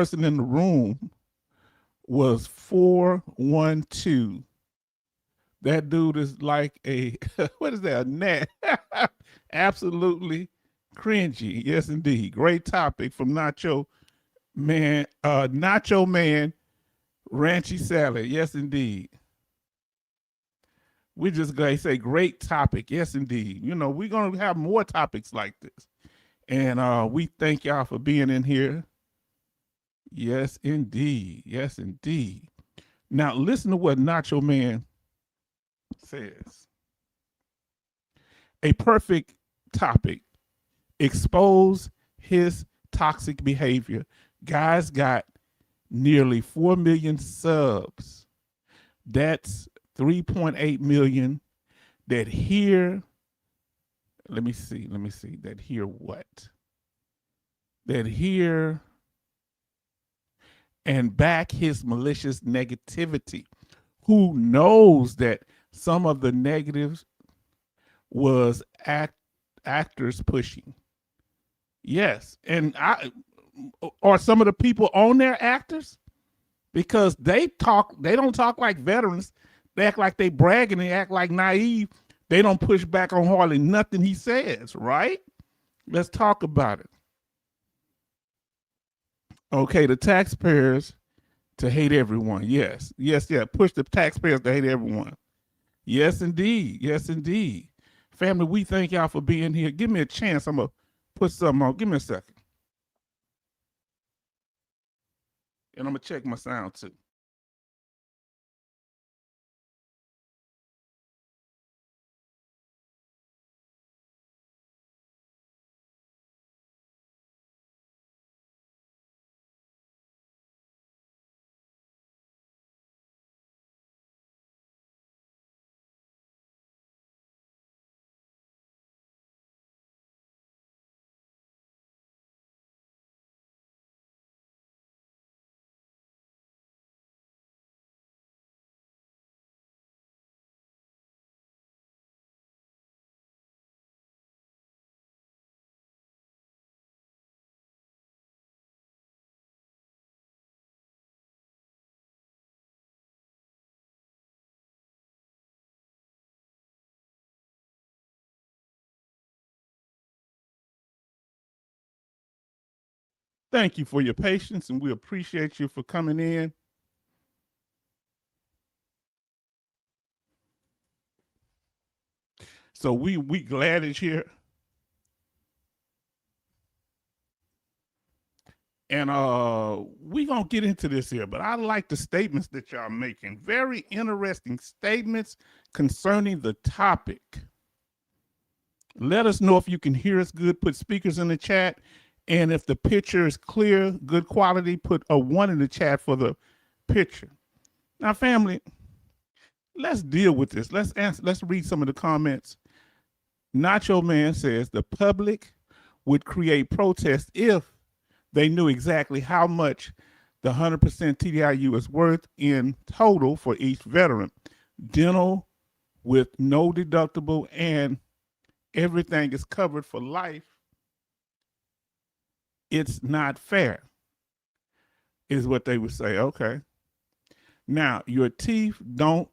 person in the room was 412. That dude is like a what is that? A gnat. Absolutely cringy. Yes, indeed. Great topic from Nacho Man. Nacho Man, Ranchy Salad. Yes, indeed. We just gonna say great topic. Yes, indeed. You know, we're gonna have more topics like this. And we thank y'all for being in here. Yes, indeed. Yes, indeed. Now listen to what Nacho Man says. A perfect topic. Expose his toxic behavior. Guy's got nearly 4 million subs. That's 3.8 million that hear. Let me see. That hear what? That hear and back his malicious negativity. Who knows that some of the negatives was actors pushing? Yes, and are some of the people on there actors? Because they don't talk like veterans. They act like they bragging. They act like naive. They don't push back on hardly nothing he says, right? Let's talk about it. Okay, the taxpayers to hate everyone. Yes, yes, yeah. Push the taxpayers to hate everyone. Yes, indeed. Yes, indeed. Family, we thank y'all for being here. Give me a chance. I'm going to put something on. Give me a second. And I'm going to check my sound too. Thank you for your patience, and we appreciate you for coming in. So we glad it's here. And we gonna get into this here, but I like the statements that y'all making. Very interesting statements concerning the topic. Let us know if you can hear us good. Put speakers in the chat. And if the picture is clear, good quality, put a 1 in the chat for the picture. Now, family, let's deal with this. Let's read some of the comments. Nacho Man says the public would create protests if they knew exactly how much the 100% TDIU is worth in total for each veteran. Dental with no deductible and everything is covered for life. It's not fair, is what they would say. Okay. Now, your teeth don't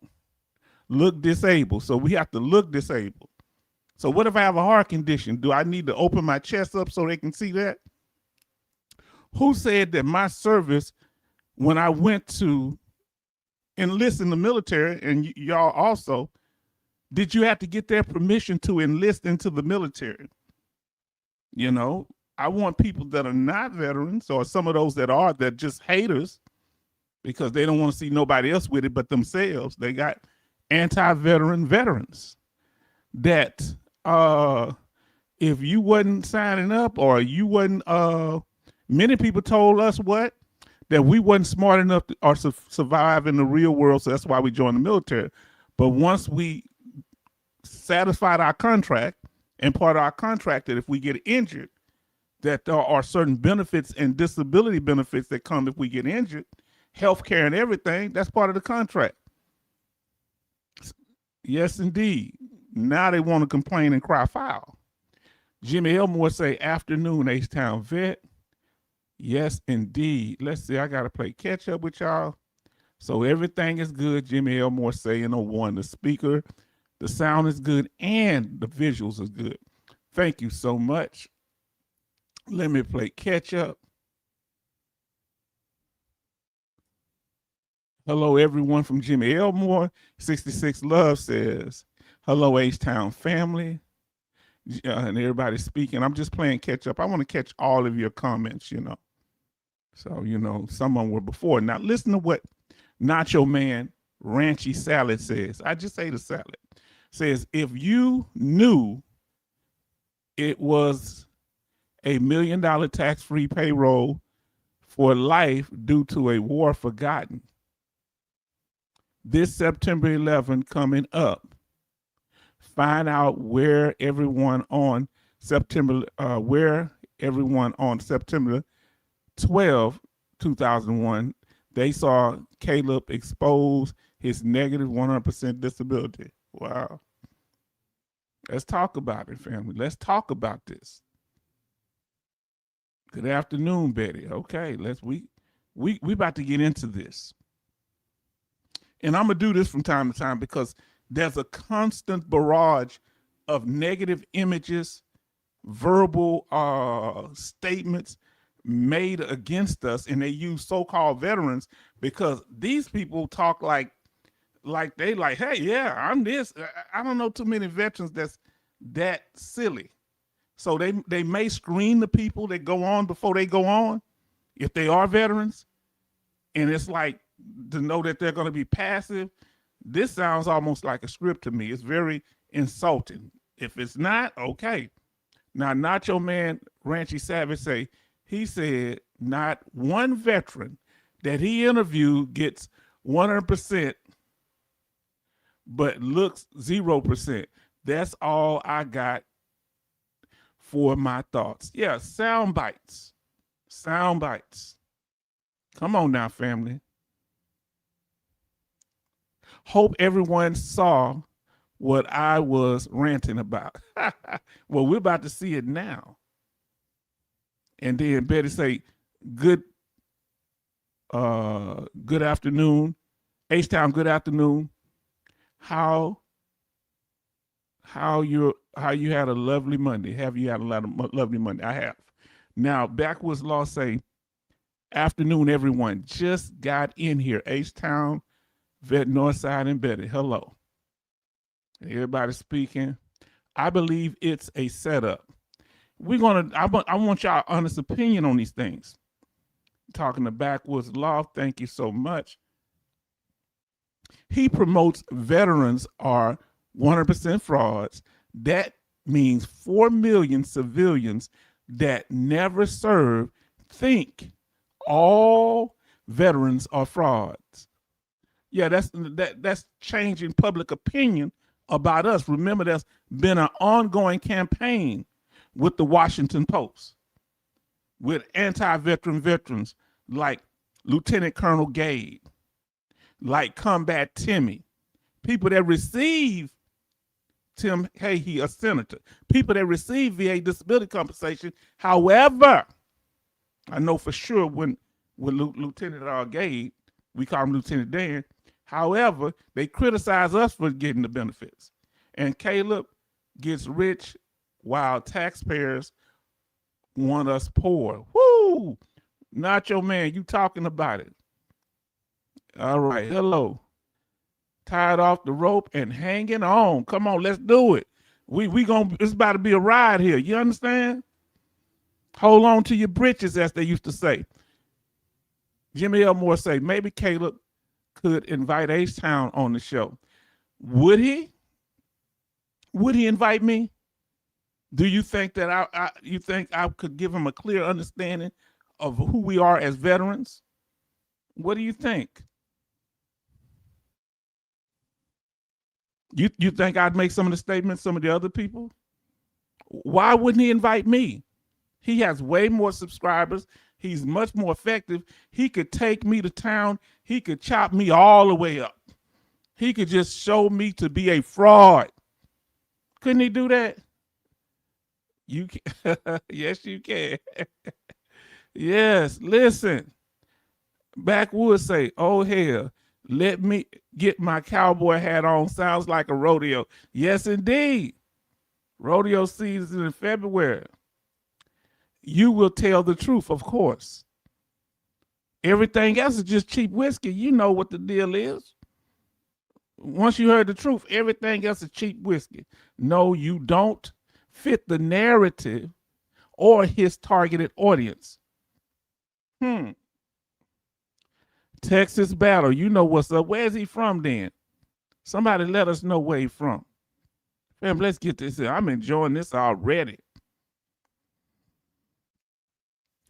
look disabled, so we have to look disabled. So what if I have a heart condition? Do I need to open my chest up so they can see that? Who said that my service, when I went to enlist in the military, and y'all also, did you have to get their permission to enlist into the military? You know, I want people that are not veterans, or some of those that just haters because they don't want to see nobody else with it but themselves. They got anti-veteran veterans that if you wasn't signing up, or you wasn't many people told us that we wasn't smart enough to or survive in the real world, so that's why we joined the military. But once we satisfied our contract, and part of our contract that if we get injured, that there are certain benefits and disability benefits that come if we get injured, health care and everything, that's part of the contract. Yes, indeed. Now they want to complain and cry foul. Jimmy Elmore say, afternoon, H-Town vet. Yes, indeed. Let's see. I got to play catch up with y'all. So everything is good. Jimmy Elmore saying on one. The speaker, the sound is good, and the visuals are good. Thank you so much. Let me play catch up. Hello, everyone from Jimmy Elmore. 66 Love says, hello, H-Town family. And everybody speaking. I'm just playing catch up. I want to catch all of your comments, So, some of them were before. Now, listen to what Nacho Man Ranchy Salad says. I just ate a salad. Says, if you knew it was a $1 million tax-free payroll for life due to a war forgotten, this September 11 coming up, find out where everyone on September 12, 2001, they saw Caleb expose his negative 100% disability. Wow. Let's talk about it, family. Let's talk about this. Good afternoon, Betty. Okay, we about to get into this. And I'm going to do this from time to time because there's a constant barrage of negative images, verbal statements made against us, and they use so-called veterans because these people talk like they like, hey, yeah, I'm this. I don't know too many veterans that's that silly. So they may screen the people that go on before they go on, if they are veterans, and it's like to know that they're going to be passive. This sounds almost like a script to me. It's very insulting. If it's not, okay. Now, Nacho Man Ranchy Savage he said not one veteran that he interviewed gets 100%, but looks 0%. That's all I got for my thoughts. Yeah, sound bites. Sound bites. Come on now, family. Hope everyone saw what I was ranting about. Well, we're about to see it now. And then Betty say, good afternoon. H-Town, good afternoon. How you had a lovely Monday? Have you had a lovely Monday? I have. Now, Backwoods Law say, afternoon, everyone. Just got in here. H-Town, Vet Northside, and Betty. Hello. Everybody speaking. I believe it's a setup. I want y'all honest opinion on these things. Talking to Backwoods Law, thank you so much. He promotes veterans are 100% frauds. That means 4 million civilians that never served think all veterans are frauds. Yeah, that's changing public opinion about us. Remember, there's been an ongoing campaign with the Washington Post, with anti-veteran veterans like Lieutenant Colonel Gabe, like Combat Timmy, people that receive Tim Hahy, a senator, people that receive VA disability compensation. However, I know for sure when Lieutenant Gabe, we call him Lieutenant Dan. However, they criticize us for getting the benefits. And Caleb gets rich while taxpayers want us poor. Woo! Nacho Man, you talking about it. All right, hello. Tied off the rope and hanging on. Come on, let's do it. It's about to be a ride here. You understand? Hold on to your britches, as they used to say. Jimmy Elmore say, maybe Caleb could invite H-Town on the show. Would he? Would he invite me? Do you think that you think I could give him a clear understanding of who we are as veterans? What do you think? You think I'd make some of the statements some of the other people? Why wouldn't he invite me? He has way more subscribers. He's much more effective. He could take me to town. He could chop me all the way up. He could just show me to be a fraud. Couldn't he do that? You can. Yes, you can. Yes, listen. Backwoods say, oh hell, let me get my cowboy hat on. Sounds like a rodeo. Yes, indeed. Rodeo season in February. You will tell the truth, of course. Everything else is just cheap whiskey. You know what the deal is. Once you heard the truth, everything else is cheap whiskey. No, you don't fit the narrative or his targeted audience. Texas battle. You know what's up. Where's he from then? Somebody let us know where he's from. Fam, let's get this in. I'm enjoying this already.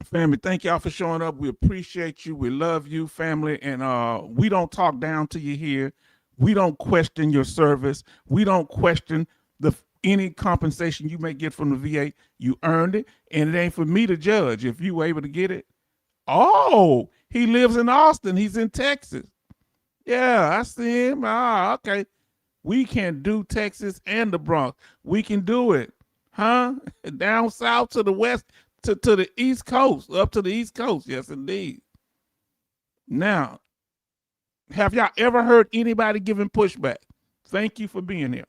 Family, thank y'all for showing up. We appreciate you. We love you, family. And we don't talk down to you here. We don't question your service. We don't question any compensation you may get from the VA. You earned it, and it ain't for me to judge if you were able to get it. Oh, he lives in Austin. He's in Texas. Yeah, I see him. Okay. We can do Texas and the Bronx. We can do it. Huh? Down south to the west, to the East Coast, up to the East Coast. Yes, indeed. Now, have y'all ever heard anybody giving pushback? Thank you for being here.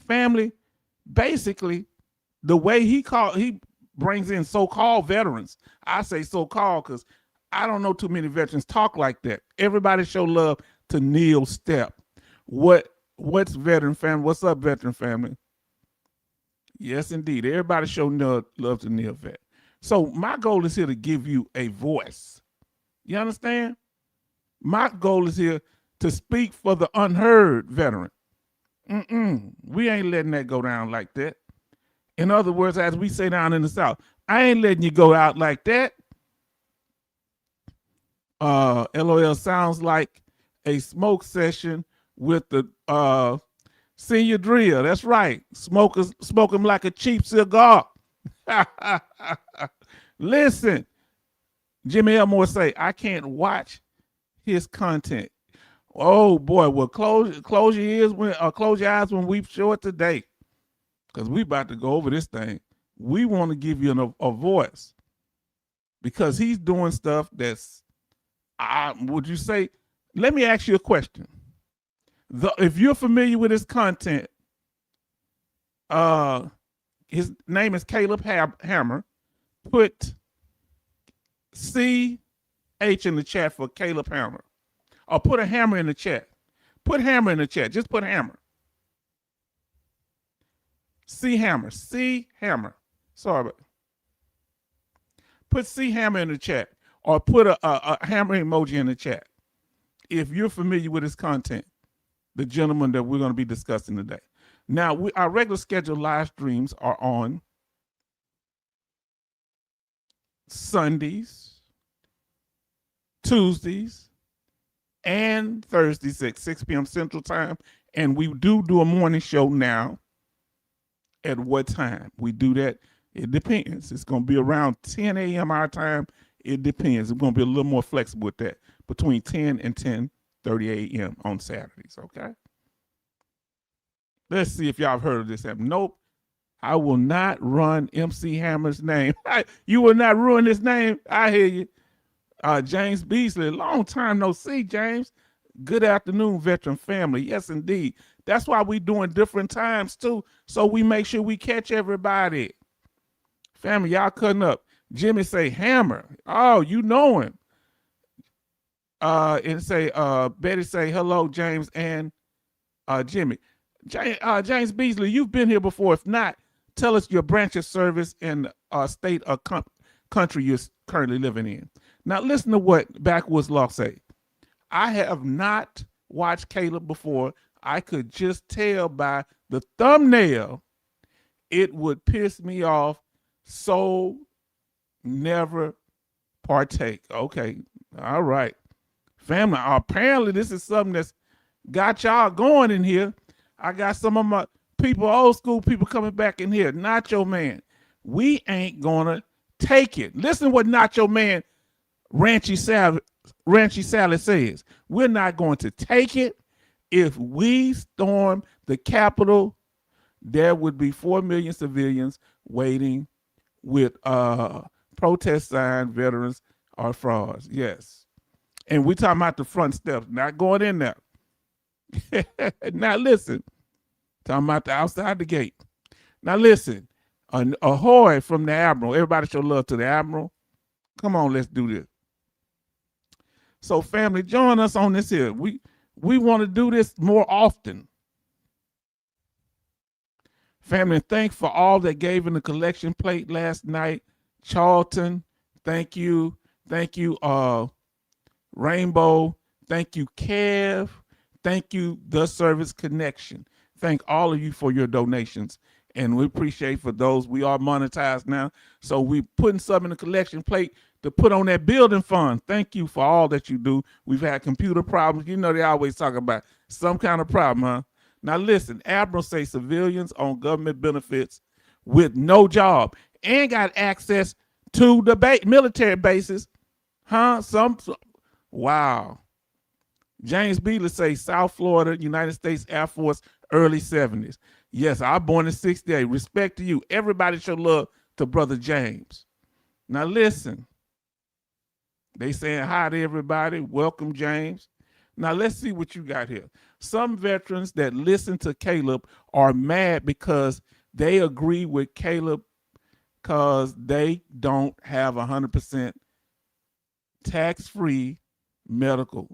Family, basically, the way he brings in so-called veterans. I say so-called because I don't know too many veterans talk like that. Everybody show love to Neil Stepp. What's veteran family? What's up, veteran family? Yes, indeed. Everybody show love to Neil Vet. So my goal is here to give you a voice. You understand? My goal is here to speak for the unheard veteran. We ain't letting that go down like that. In other words, as we say down in the South, I ain't letting you go out like that. LOL sounds like a smoke session with the senior drill. That's right. Smoking like a cheap cigar. Listen, Jimmy Elmore say, I can't watch his content. Oh boy, well close your ears close your eyes when we show it today. Because we about to go over this thing. We want to give you a voice. Because he's doing stuff that's would you say, let me ask you a question. If you're familiar with his content, his name is Caleb Hammer. Put CH in the chat for Caleb Hammer. Or put a hammer in the chat. Put hammer in the chat. Just put hammer. C Hammer. C Hammer. Sorry, but put C Hammer in the chat. Or put a hammer emoji in the chat. If you're familiar with his content, the gentleman that we're going to be discussing today. Now, our regular scheduled live streams are on Sundays, Tuesdays, and Thursdays at 6 p.m. Central Time. And we do a morning show now. At what time? We do that. It depends. It's going to be around 10 a.m. our time. It depends. We're going to be a little more flexible with that. Between 10 and 10:30 a.m. on Saturdays, okay? Let's see if y'all have heard of this app. Nope. I will not run MC Hammer's name. You will not ruin his name. I hear you. James Beasley, long time no see, James. Good afternoon, veteran family. Yes, indeed. That's why we're doing different times, too, so we make sure we catch everybody. Family, y'all cutting up. Jimmy say, Hammer. Oh, you know him. And say, Betty say, hello, James and Jimmy. James Beasley, you've been here before. If not, tell us your branch of service and state or country you're currently living in. Now, listen to what Backwoods Law say. I have not watched Caleb before. I could just tell by the thumbnail it would piss me off, so never partake. Okay, all right. Family, apparently this is something that's got y'all going in here. I got some of my people, old school people coming back in here. Nacho Man, we ain't gonna take it. Listen what Nacho Man Ranchy Salad says. We're not going to take it. If we storm the Capitol, there would be 4 million civilians waiting with protest sign, veterans are frauds. Yes. And we talking about the front steps, not going in there. Now listen, talking about the outside the gate. Now listen, ahoy from the Admiral. Everybody show love to the Admiral. Come on, let's do this. So family, join us on this here. We want to do this more often. Family, thanks for all that gave in the collection plate last night. Charlton, thank you. Thank you, Rainbow. Thank you, Kev. Thank you, The Service Connection. Thank all of you for your donations. And we appreciate for those. We are monetized now. So we putting something in the collection plate to put on that building fund. Thank you for all that you do. We've had computer problems. You know, they always talk about some kind of problem, huh? Now listen, Admiral say civilians on government benefits with no job and got access to the military bases, huh? Wow. James Beeler say South Florida, United States Air Force, early 70s. Yes, I was born in 68. Respect to you. Everybody show love to Brother James. Now listen, they saying hi to everybody. Welcome, James. Now let's see what you got here. Some veterans that listen to Caleb are mad because they agree with Caleb because they don't have 100% tax-free medical.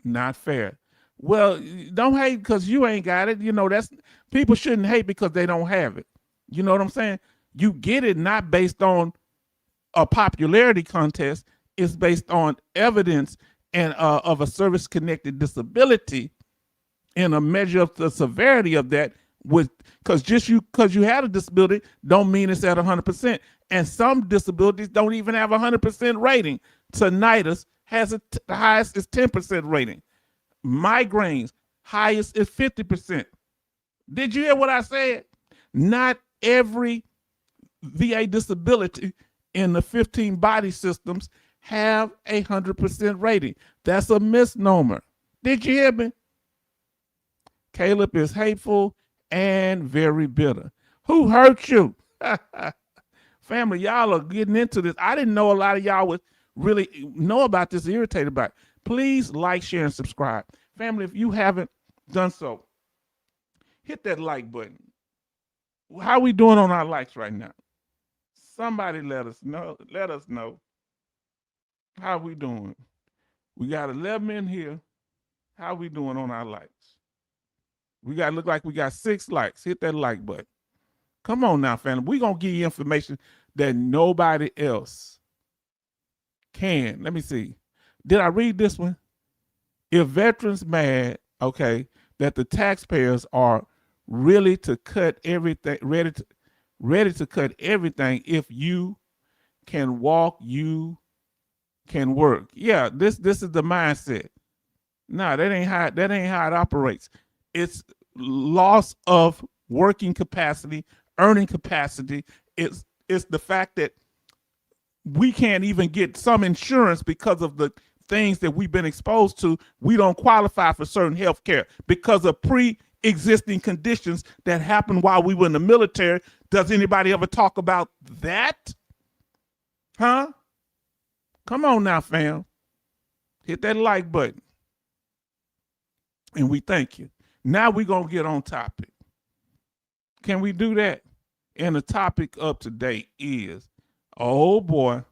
Not fair. Well, don't hate because you ain't got it. You know, that's people shouldn't hate because they don't have it. You know what I'm saying? You get it not based on a popularity contest. It's based on evidence and of a service-connected disability and a measure of the severity of that. Because you had a disability don't mean it's at 100%. And some disabilities don't even have 100% rating. Tinnitus has the highest is 10% rating. Migraines, highest is 50%. Did you hear what I said? Not every VA disability in the 15 body systems have 100% rating. That's a misnomer. Did you hear me? Caleb is hateful and very bitter. Who hurt you? Family, y'all are getting into this. I didn't know a lot of y'all would really know about this, irritated about it. Please like, share, and subscribe. Family, if you haven't done so, hit that like button. How are we doing on our likes right now? Somebody let us know. Let us know. How we doing? We got 11 in here. How we doing on our likes? We got to look like we got 6 likes. Hit that like button. Come on now, family. We're going to give you information that nobody else can. Let me see. Did I read this one? If veterans mad, okay, that the taxpayers are really to cut everything, ready to cut everything. If you can walk, you can work. Yeah, this is the mindset. No, that ain't how it operates. It's loss of working capacity, earning capacity. It's the fact that we can't even get some insurance because of the things that we've been exposed to. We don't qualify for certain health care because of pre-existing conditions that happened while we were in the military. Does anybody ever talk about that? Huh? Come on now, fam. Hit that like button. And we thank you. Now we're going to get on topic. Can we do that? And the topic up to date is, oh boy,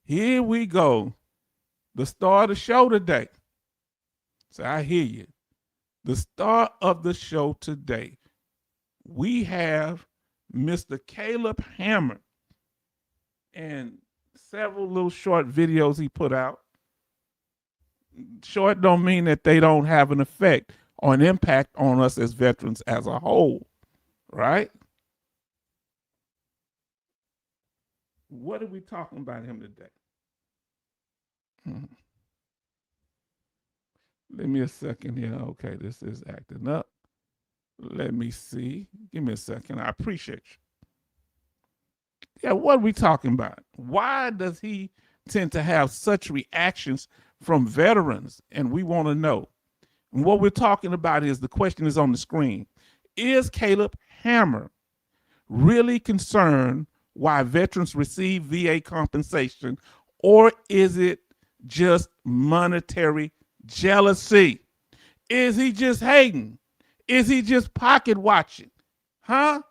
here we go. The star of the show today. So I hear you. The star of the show today. We have Mr. Caleb Hammer and several little short videos he put out. Short don't mean that they don't have an effect or an impact on us as veterans as a whole, right? What are we talking about him today? Let me a second here. Okay, this is acting up. Let me see. Give me a second. I appreciate you. Yeah, what are we talking about? Why does he tend to have such reactions from veterans? And we want to know. And what we're talking about is, the question is on the screen. Is Caleb Hammer really concerned why veterans receive VA compensation, or is it just monetary jealousy? Is he just hating? Is he just pocket watching? Huh?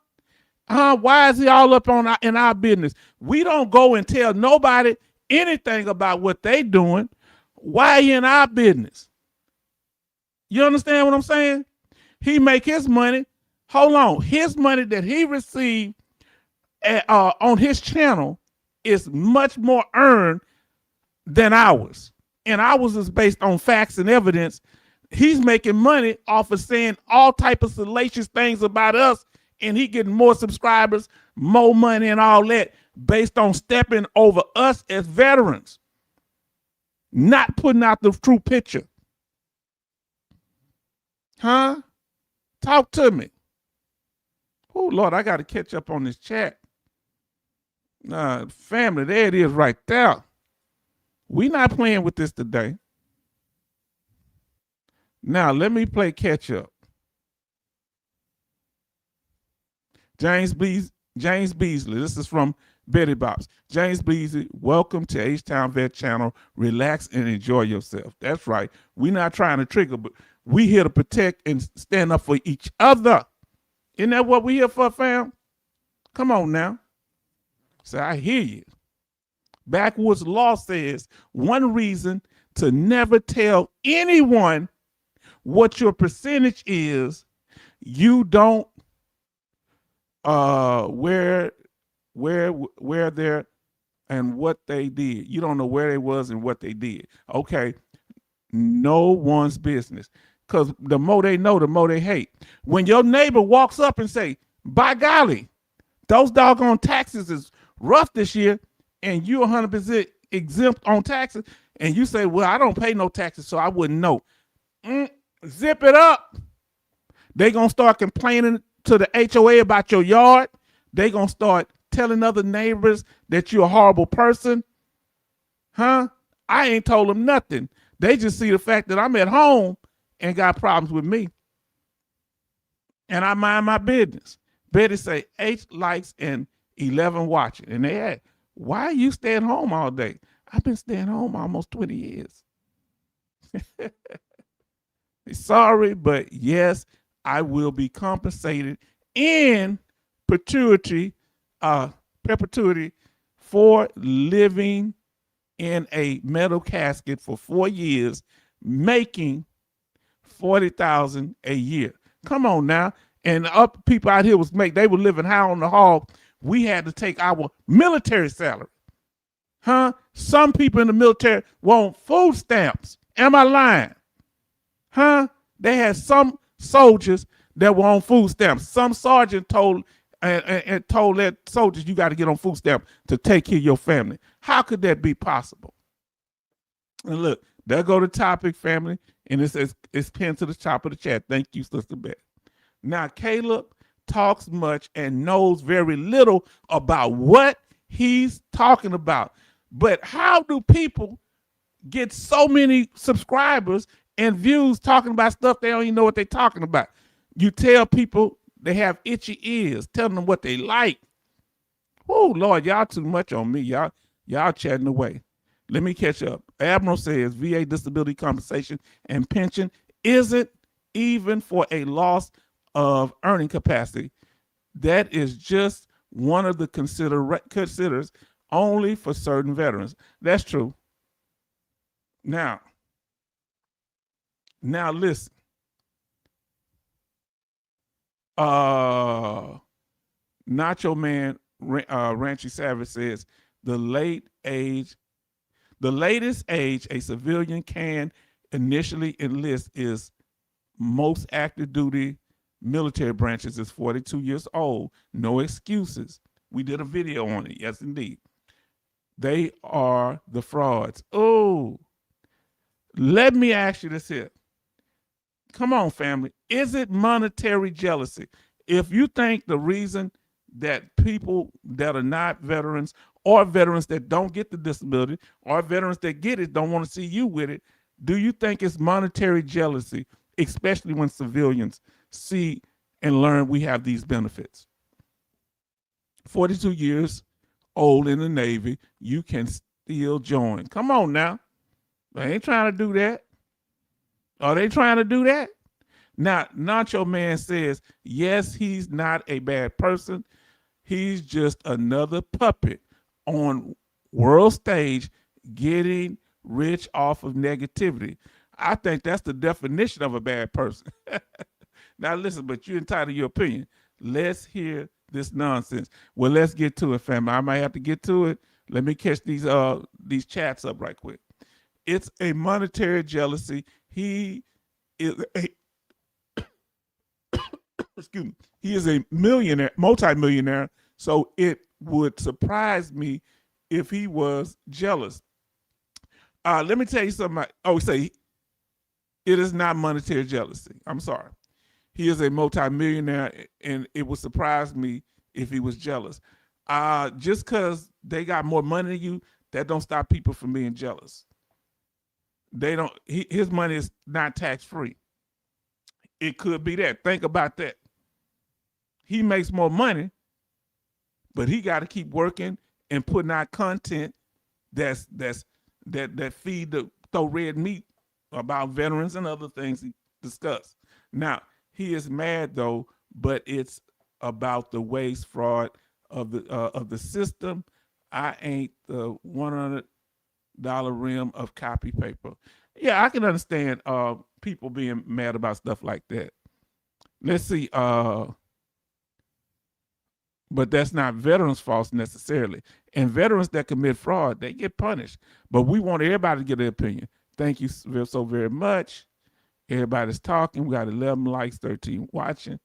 Why is he all up in our business? We don't go and tell nobody anything about what they doing. Why he in our business? You understand what I'm saying? He make his money. Hold on. His money that he received on his channel is much more earned than ours. And ours is based on facts and evidence. He's making money off of saying all type of salacious things about us, and he getting more subscribers, more money and all that based on stepping over us as veterans, not putting out the true picture. Huh? Talk to me. Oh, Lord, I got to catch up on this chat. Family, there it is right there. We not playing with this today. Now, let me play catch up. James Beasley, this is from Betty Bops. James Beasley, welcome to H-Town Vet Channel. Relax and enjoy yourself. That's right. We're not trying to trigger, but we here to protect and stand up for each other. Isn't that what we here for, fam? Come on now. So I hear you. Backwoods Law says one reason to never tell anyone what your percentage is, you don't where they're and what they did. You don't know where they was and what they did. Okay. No one's business. Because the more they know, the more they hate. When your neighbor walks up and say, by golly, those doggone taxes is rough this year, and you're 100% exempt on taxes, and you say, well, I don't pay no taxes, so I wouldn't know. Zip it up. They going to start complaining to the HOA about your yard. They going to start telling other neighbors that you're a horrible person. Huh? I ain't told them nothing. They just see the fact that I'm at home and got problems with me. And I mind my business. Betty say 8 likes and 11 watching. And they ask, why are you staying home all day? I've been staying home almost 20 years. Sorry, but yes, I will be compensated in perpetuity for living in a metal casket for 4 years, making $40,000 a year. Come on now. And up people out here they were living high on the hog. We had to take our military salary. Huh? Some people in the military want food stamps. Am I lying? Huh? They had some soldiers that were on food stamps. Some sergeant told that soldiers, you got to get on food stamps to take care of your family. How could that be possible? And look, there go the topic, family, and it's pinned to the top of the chat. Thank you, Sister Beth. Now, Caleb talks much and knows very little about what he's talking about. But how do people get so many subscribers and views talking about stuff they don't even know what they're talking about? You tell people they have itchy ears, telling them what they like. Oh, Lord, y'all too much on me. Y'all chatting away. Let me catch up. Admiral says VA disability compensation and pension isn't even for a loss of earning capacity. That is just one of the considers only for certain veterans. That's true. Now listen. Nacho Man Ranchy Savage says the latest age a civilian can initially enlist is most active duty military branches is 42 years old. No excuses. We did a video on it. Yes, indeed. They are the frauds. Oh, let me ask you this here. Come on, family. Is it monetary jealousy? If you think the reason that people that are not veterans or veterans that don't get the disability or veterans that get it don't want to see you with it, do you think it's monetary jealousy, especially when civilians see and learn we have these benefits? 42 years old in the Navy, you can still join. Come on now. They ain't trying to do that. Are they trying to do that? Now, Nacho Man says, yes, he's not a bad person. He's just another puppet on world stage getting rich off of negativity. I think that's the definition of a bad person. Now listen, but you're entitled to your opinion. Let's hear this nonsense. Well, let's get to it, family. I might have to get to it. Let me catch these chats up right quick. It's a monetary jealousy. He is a excuse me. He is a millionaire, multimillionaire. So it would surprise me if he was jealous. Let me tell you something. Say it is not monetary jealousy. I'm sorry. He is a multimillionaire, and it would surprise me if he was jealous. Just because they got more money than you, that don't stop people from being jealous. They don't. His money is not tax free. It could be that. Think about that. He makes more money, but he got to keep working and putting out content that feed the throw red meat about veterans and other things he discussed. Now, he is mad though, but it's about the waste fraud of the system. I ain't the $100 rim of copy paper. Yeah, I can understand people being mad about stuff like that. Let's see. But that's not veterans' fault necessarily. And veterans that commit fraud, they get punished. But we want everybody to get their opinion. Thank you so very much. Everybody's talking. We got 11 likes, 13 watching.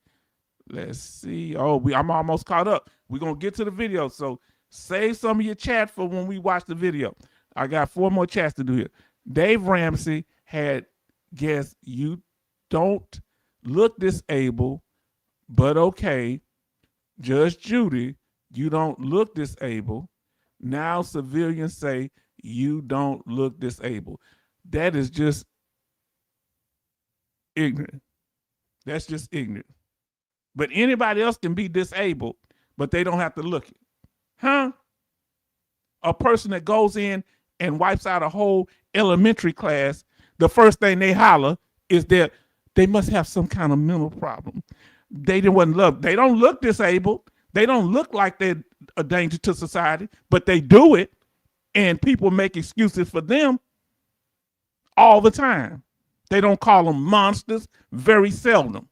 Let's see. I'm almost caught up. We're going to get to the video. So save some of your chat for when we watch the video. I got 4 more chats to do here. Dave Ramsey had guessed you don't look disabled, but okay. Judge Judy, you don't look disabled. Now civilians say you don't look disabled. That is just ignorant. That's just ignorant. But anybody else can be disabled, but they don't have to look it. Huh? A person that goes in and wipes out a whole elementary class, the first thing they holler is that they must have some kind of mental problem. They don't look disabled. They don't look like they're a danger to society, but they do it. And people make excuses for them all the time. They don't call them monsters very seldom.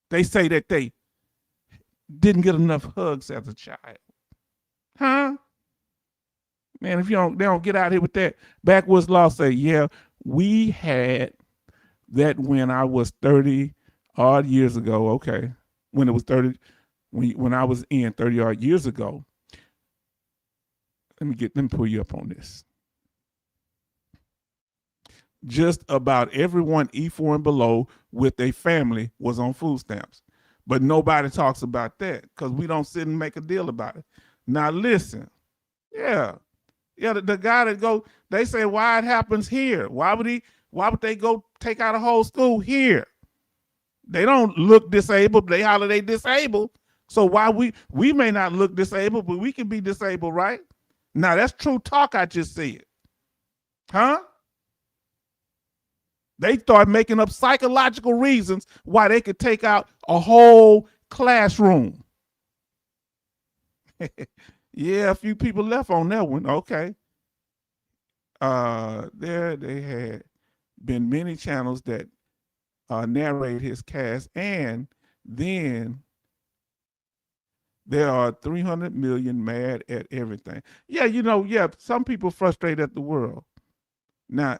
They say that they didn't get enough hugs as a child. Huh? Man, if they don't get out here with that. Backwoods Law say, yeah, we had that when I was 30 odd years ago. Okay. When it was 30, when I was in 30 odd years ago. Let me pull you up on this. Just about everyone E4 and below with a family was on food stamps. But nobody talks about that because we don't sit and make a deal about it. Now listen, the guy that they say why it happens here. Why would they go take out a whole school here? They don't look disabled, they holler they disabled. So why we may not look disabled, but we can be disabled, right? Now that's true talk I just said. Huh? They start making up psychological reasons why they could take out a whole classroom. Yeah, a few people left on that one. Okay. There they had been many channels that narrate his cast, and then there are 300 million mad at everything. Yeah, some people frustrated at the world. Now,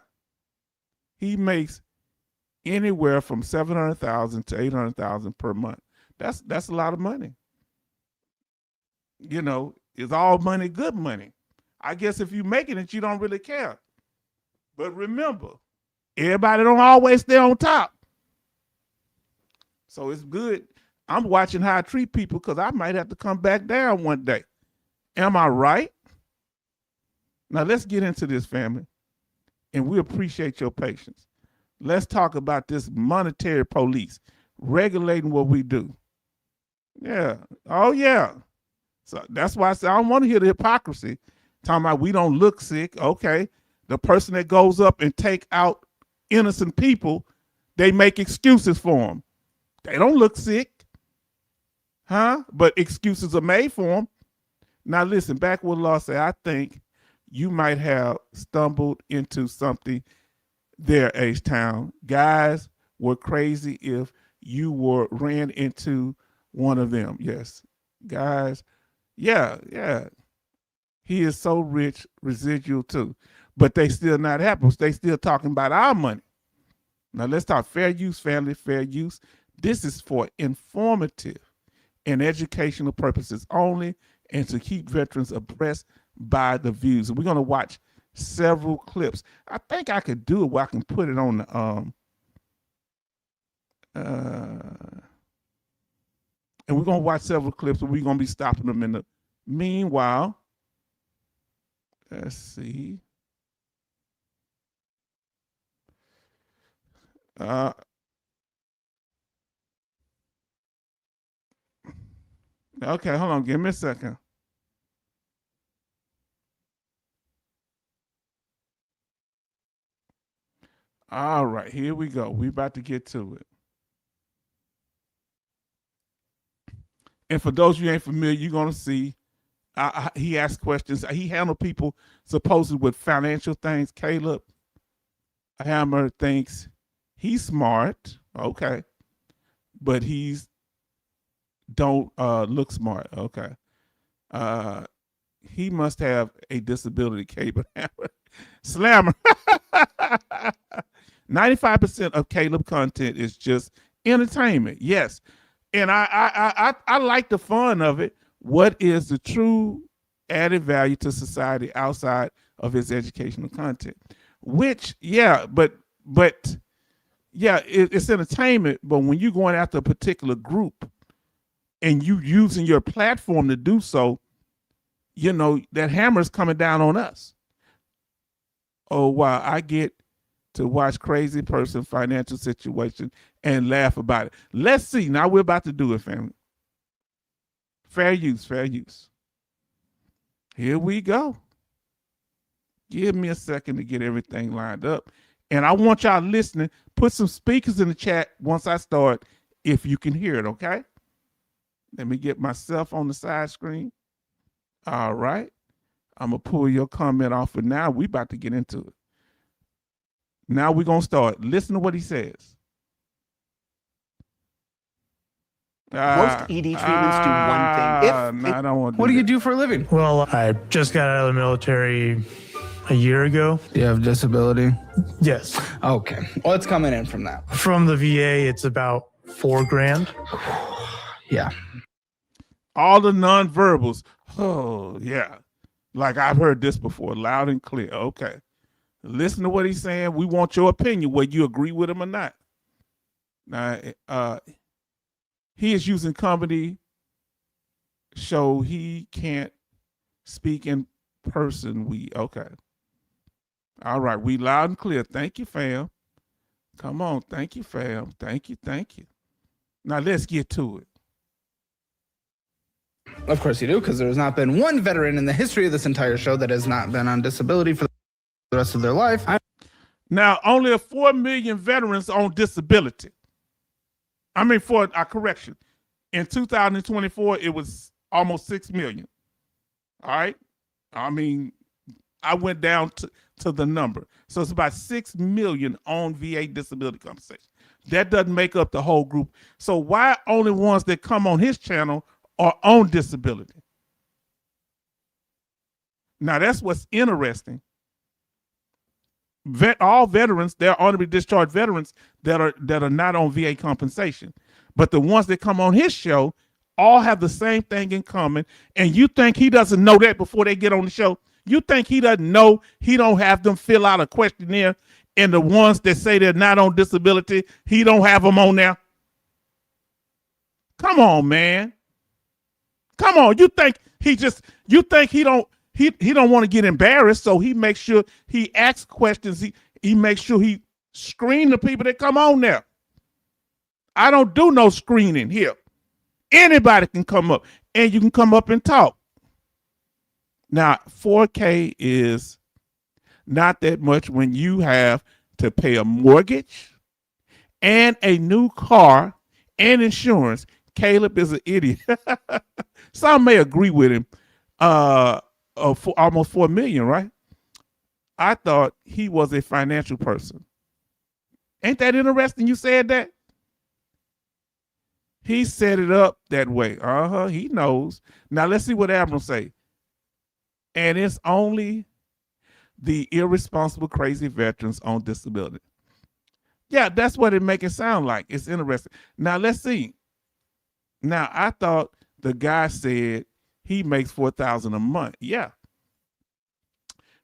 he makes anywhere from 700,000 to 800,000 per month. That's a lot of money. It's all money, good money. I guess if you're making it, you don't really care. But remember, everybody don't always stay on top. So it's good. I'm watching how I treat people because I might have to come back down one day. Am I right? Now let's get into this, family. And we appreciate your patience. Let's talk about this monetary police regulating what we do. Yeah. Oh, yeah. So that's why I said I don't want to hear the hypocrisy. Talking about we don't look sick. Okay. The person that goes up and take out innocent people, they make excuses for them. They don't look sick. Huh? But excuses are made for them. Now listen, back what law said, I think you might have stumbled into something there, H-Town. Guys were crazy if you ran into one of them. Yes. Guys, yeah. He is so rich, residual too. But they still not happy. They still talking about our money. Now let's talk fair use, family, fair use. This is for informative and educational purposes only, and to keep veterans abreast by the views. And we're going to watch several clips. I think I could do it where I can put it on the and we're going to watch several clips, and we're going to be stopping them in the meanwhile. Let's see. Okay, hold on. Give me a second. All right, here we go. We about to get to it. And for those of you who ain't familiar, you're going to see he asked questions. He handled people supposedly with financial things. Caleb Hammer thinks he's smart, okay, but he's don't look smart, okay. He must have a disability, Caleb Hammer. Slammer. 95% of Caleb content is just entertainment, yes. And I like the fun of it. What is the true added value to society outside of his educational content? Which, yeah, but yeah, it's entertainment. But when you're going after a particular group and you using your platform to do so, you know, that hammer is coming down on us. Oh, wow, I get to watch crazy person financial situation and laugh about it. Let's see. Now we're about to do it, family. Fair use, fair use. Here we go. Give me a second to get everything lined up. And I want y'all listening. Put some speakers in the chat once I start, if you can hear it, okay? Let me get myself on the side screen. All right. I'm going to pull your comment off for now. We about to get into it. Now we're going to start. Listen to what he says. Most ED treatments do one thing. I don't want to What do you do for a living? Well, I just got out of the military a year ago. Do you have a disability? Yes. Okay. What's coming in from that? From the VA, it's about $4,000. Yeah. All the nonverbals. Oh, yeah. Like I've heard this before, loud and clear. Okay. Listen to what he's saying. We want your opinion, whether you agree with him or not. Now, he is using comedy, so he can't speak in person. Okay. All right. We loud and clear. Thank you, fam. Come on. Thank you, fam. Thank you. Now let's get to it. Of course you do, because there's not been one veteran in the history of this entire show that has not been on disability for the rest of their life. Now, only 4 million veterans on disability. I mean, for a correction. In 2024, it was almost 6 million. All right. I mean, I went down to the number. So it's about 6 million on VA disability compensation. That doesn't make up the whole group. So why only ones that come on his channel are on disability? Now, that's what's interesting. All veterans, they're honorably discharged veterans that are not on VA compensation. But the ones that come on his show all have the same thing in common. And you think he doesn't know that before they get on the show? You think he doesn't know he don't have them fill out a questionnaire, and the ones that say they're not on disability, he don't have them on there? Come on, man. Come on. You think he don't want to get embarrassed, so he makes sure he asks questions. He makes sure he screen the people that come on there. I don't do no screening here. Anybody can come up. and you can come up and talk. Now, $4K is not that much when you have to pay a mortgage and a new car and insurance. Caleb is an idiot. Some may agree with him. For almost $4 million, right? I thought he was a financial person. Ain't that interesting? You said that. He set it up that way. He knows. Now let's see what Admiral say. And it's only the irresponsible, crazy veterans on disability. Yeah, that's what it make it sound like. It's interesting. Now let's see. Now I thought the guy said he makes $4,000 a month. Yeah.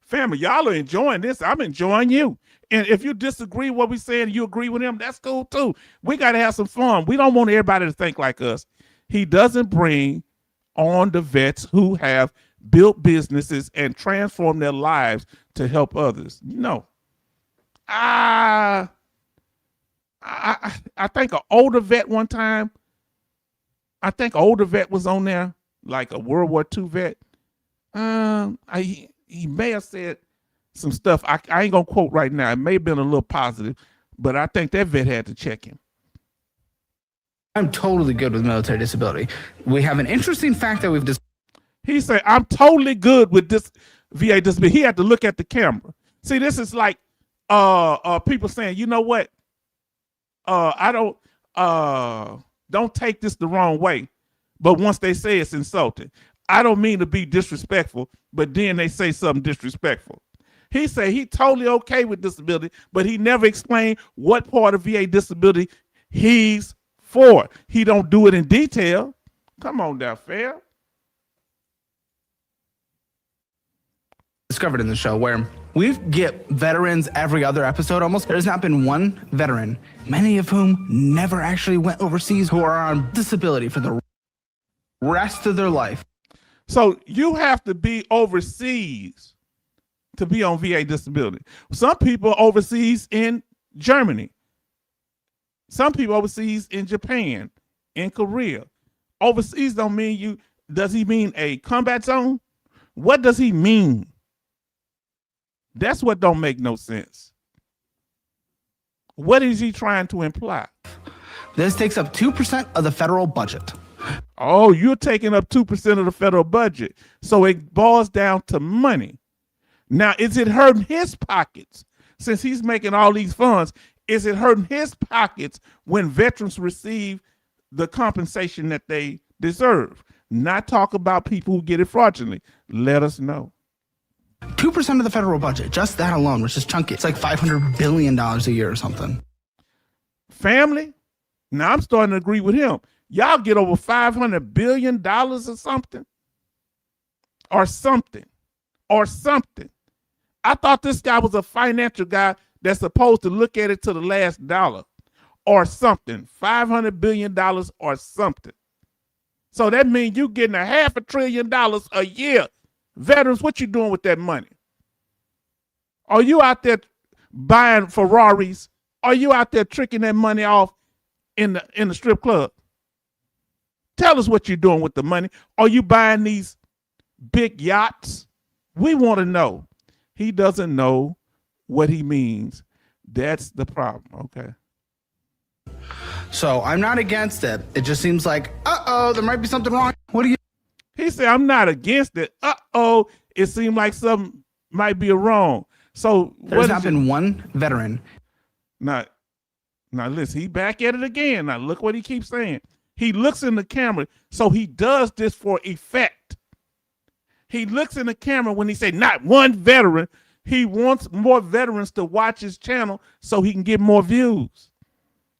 Family, y'all are enjoying this. I'm enjoying you. And if you disagree with what we saying, you agree with him, that's cool too. We got to have some fun. We don't want everybody to think like us. He doesn't bring on the vets who have built businesses and transformed their lives to help others. No. I think an older vet one time, I think an older vet was on there, like a World War II vet. He may have said some stuff. I ain't gonna quote right now. It may have been a little positive, but I think that vet had to check him. I'm totally good with military disability. We have an interesting fact that we've discussed. He said, I'm totally good with this VA disability. He had to look at the camera. See, this is like people saying, you know what? I don't take this the wrong way. But once they say it's insulting, I don't mean to be disrespectful, but then they say something disrespectful. He said he totally okay with disability, but he never explained what part of VA disability he's for. He don't do it in detail. Come on now, fair. Discovered in the show where we get veterans every other episode almost. There's not been one veteran, many of whom never actually went overseas, who are on disability for the rest of their life. So you have to be overseas to be on VA disability. Some people overseas in Germany. Some people overseas in Japan, in Korea. Overseas don't mean you. Does he mean a combat zone? What does he mean? That's what don't make no sense. What is he trying to imply? This takes up 2% of the federal budget. Oh, you're taking up 2% of the federal budget. So it boils down to money. Now, is it hurting his pockets? Since he's making all these funds, is it hurting his pockets when veterans receive the compensation that they deserve? Not talk about people who get it fraudulently. Let us know. 2% of the federal budget, just that alone, which is chunky. It's like $500 billion a year or something. Family? Now I'm starting to agree with him. Y'all get over $500 billion or something. Or something. Or something. I thought this guy was a financial guy that's supposed to look at it to the last dollar. Or something. $500 billion or something. So that means you getting $500 billion a year. Veterans, what you doing with that money? Are you out there buying Ferraris? Are you out there tricking that money off in the strip club? Tell us what you're doing with the money. Are you buying these big yachts? We want to know. He doesn't know what he means. That's the problem, okay? So I'm not against it. It just seems like, there might be something wrong. What do you? He said, I'm not against it. It seemed like something might be wrong. So there's not been one veteran. Now listen, he back at it again. Now look what he keeps saying. He looks in the camera, so he does this for effect. He looks in the camera when he say not one veteran. He wants more veterans to watch his channel so he can get more views.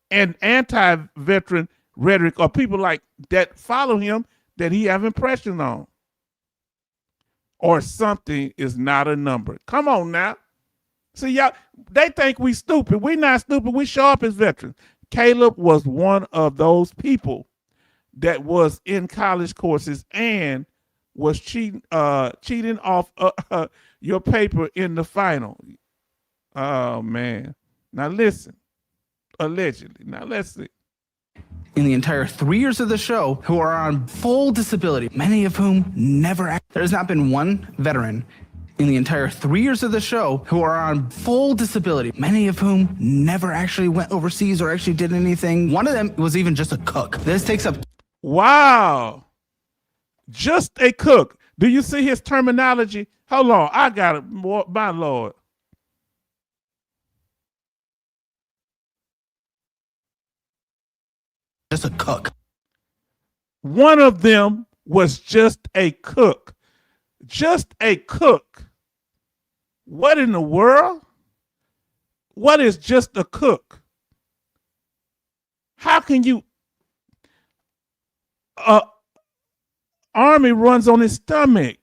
And anti-veteran rhetoric or people like that follow him that he have impression on. Or something is not a number. Come on now. See, y'all, they think we stupid. We not stupid. We show up as veterans. Caleb was one of those people that was in college courses and was cheating off your paper in the final. Oh, man. Now, listen. Allegedly. Now, let's see. in the entire 3 years of the show who are on full disability, many of whom never. There's not been one veteran in the entire 3 years of the show who are on full disability, many of whom never actually went overseas or actually did anything. One of them was even just a cook. This takes up. Wow. Just a cook. Do you see his terminology? Hold on. I got it. My Lord. Just a cook. One of them was just a cook. Just a cook. What in the world? What is just a cook? How can you? Army runs on his stomach.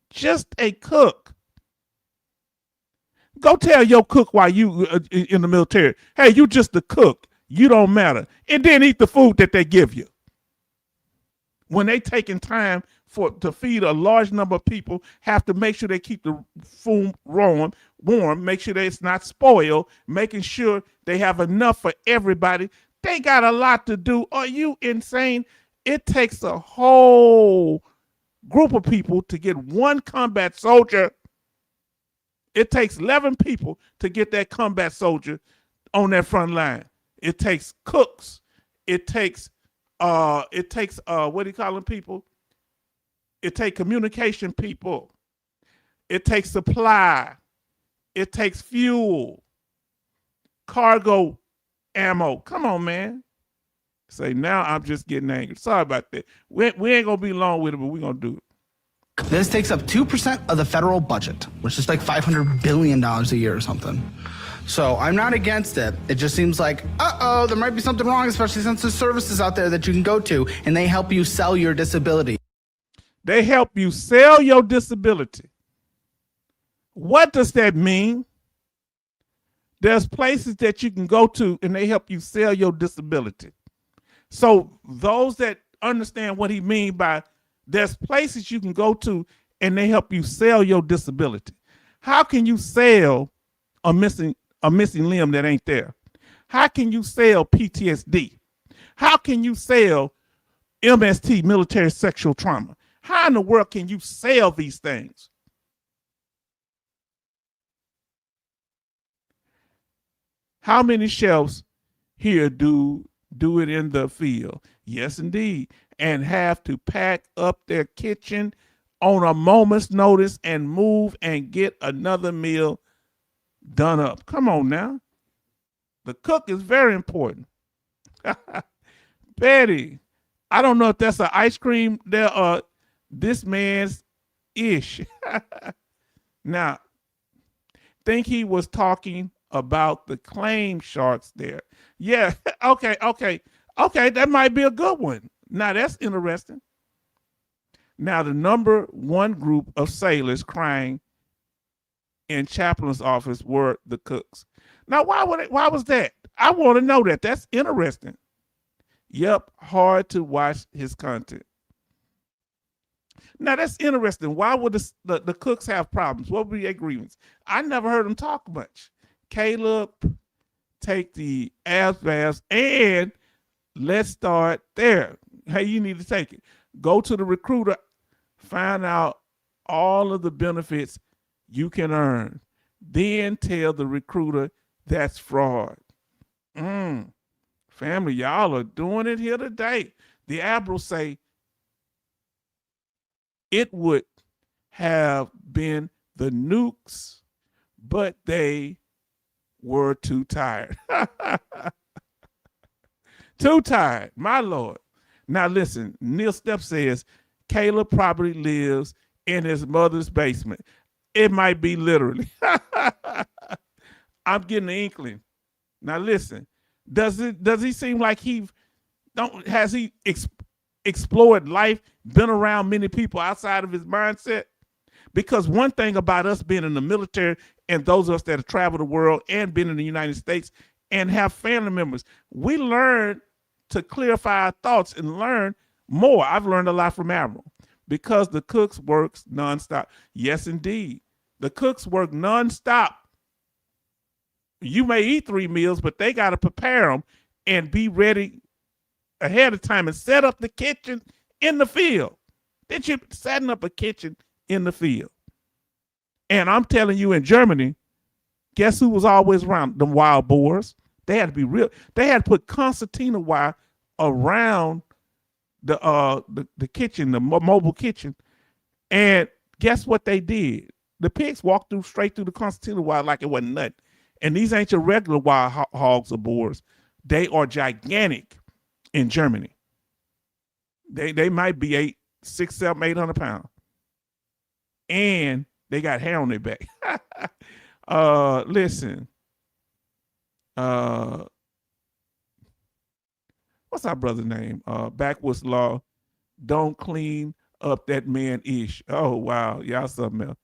Just a cook. Go tell your cook while you in the military, hey, you just a cook. You don't matter. And then eat the food that they give you. When they taking time to feed a large number of people, have to make sure they keep the food warm, make sure that it's not spoiled, making sure they have enough for everybody. They got a lot to do. Are you insane? It takes a whole group of people to get one combat soldier. It takes 11 people to get that combat soldier on that front line. It takes cooks. It takes what do you call them people? It takes communication people. It takes supply. It takes fuel, cargo, ammo. Come on, man. Say, now I'm just getting angry. Sorry about that. We ain't gonna be long with it, but we're gonna do it. This takes up 2% of the federal budget, which is like $500 billion a year or something. So I'm not against it. It just seems like, there might be something wrong, especially since there's services out there that you can go to and they help you sell your disability. They help you sell your disability. What does that mean? There's places that you can go to and they help you sell your disability. So those that understand what he means by there's places you can go to and they help you sell your disability. How can you sell a missing limb that ain't there? How can you sell PTSD? How can you sell MST, military sexual trauma? How in the world can you sell these things? How many shelves here do it in the field? Yes, indeed. And have to pack up their kitchen on a moment's notice and move and get another meal done up. Come on now. The cook is very important. Betty, I don't know if that's an ice cream there or this man's ish. Now, think he was talking about the claim sharks there. Yeah, okay, that might be a good one. Now, that's interesting. Now, the number one group of sailors crying in chaplain's office were the cooks. Now, why was that? I want to know that. That's interesting. Yep, hard to watch his content. Now, that's interesting. Why would the cooks have problems? What would be their grievance? I never heard them talk much. Caleb, take the abs baths, and let's start there. Hey, you need to take it. Go to the recruiter, find out all of the benefits you can earn. Then tell the recruiter that's fraud. Family, y'all are doing it here today. The admirals say it would have been the nukes, but they were too tired. Too tired, my Lord. Now listen, Neil Stepp says Caleb probably lives in his mother's basement. It might be literally. I'm getting the inkling. Now listen, does he seem like has he explored life, been around many people outside of his mindset? Because one thing about us being in the military and those of us that have traveled the world and been in the United States and have family members, we learn to clarify our thoughts and learn more. I've learned a lot from Admiral because the cooks works nonstop. Yes, indeed. The cooks work nonstop. You may eat 3 meals, but they got to prepare them and be ready ahead of time and set up the kitchen in the field. Then you're setting up a kitchen in the field. And I'm telling you, in Germany, guess who was always around? The wild boars. They had to be real. They had to put concertina wire around the kitchen, the mobile kitchen. And guess what they did? The pigs walked straight through the concertina wire like it wasn't nothing. And these ain't your regular wild hogs or boars. They are gigantic in Germany. They might be 600, 700, 800 pounds. And they got hair on their back. Listen. What's our brother's name? Backwoods Law. Don't clean up that man ish. Oh, wow. Y'all something else.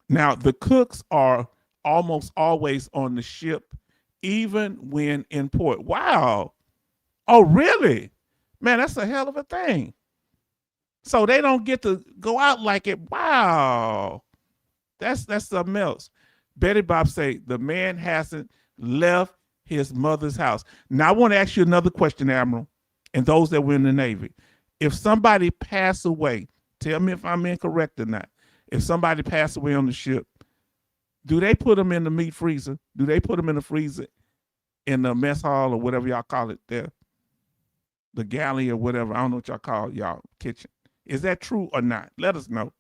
Now, the cooks are almost always on the ship, even when in port. Wow. Oh, really? Man, that's a hell of a thing. So they don't get to go out like it. Wow. That's something else. Betty Bob say the man hasn't left his mother's house. Now I want to ask you another question, Admiral, and those that were in the Navy. If somebody passed away, tell me if I'm incorrect or not. If somebody passed away on the ship, do they put them in the meat freezer? Do they put them in the freezer in the mess hall or whatever y'all call it there? The galley or whatever. I don't know what y'all call y'all kitchen. Is that true or not? Let us know.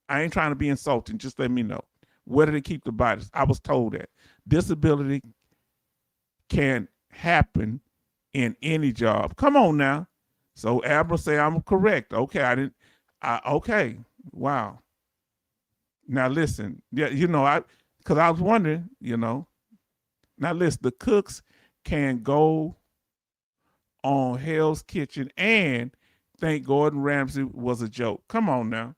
I ain't trying to be insulting. Just let me know. Where do they keep the bodies? I was told that disability can happen in any job. Come on now. So Admiral say I'm correct. Okay, okay. Wow. Now listen. Yeah, because I was wondering, Now listen, the cooks can go on Hell's Kitchen and think Gordon Ramsay was a joke. Come on now.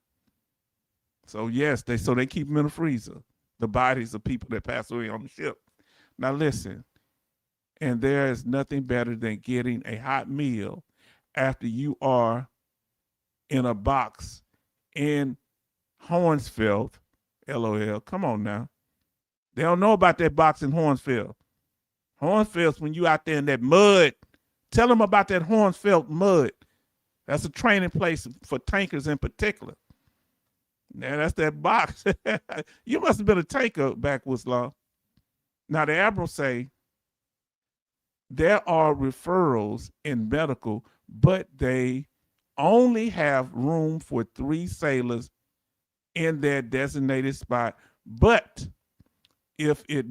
So yes, they keep them in the freezer, the bodies of people that pass away on the ship. Now listen, and there is nothing better than getting a hot meal after you are in a box in Hornsfeld, LOL. Come on now. They don't know about that box in Hornsfeld. Hornsfeld's when you out there in that mud. Tell them about that Hornsfeld mud. That's a training place for tankers in particular. Now that's that box. You must have been a tanker, Backwoods Law. Now the Admiral say there are referrals in medical, but they only have room for 3 sailors in their designated spot. But if it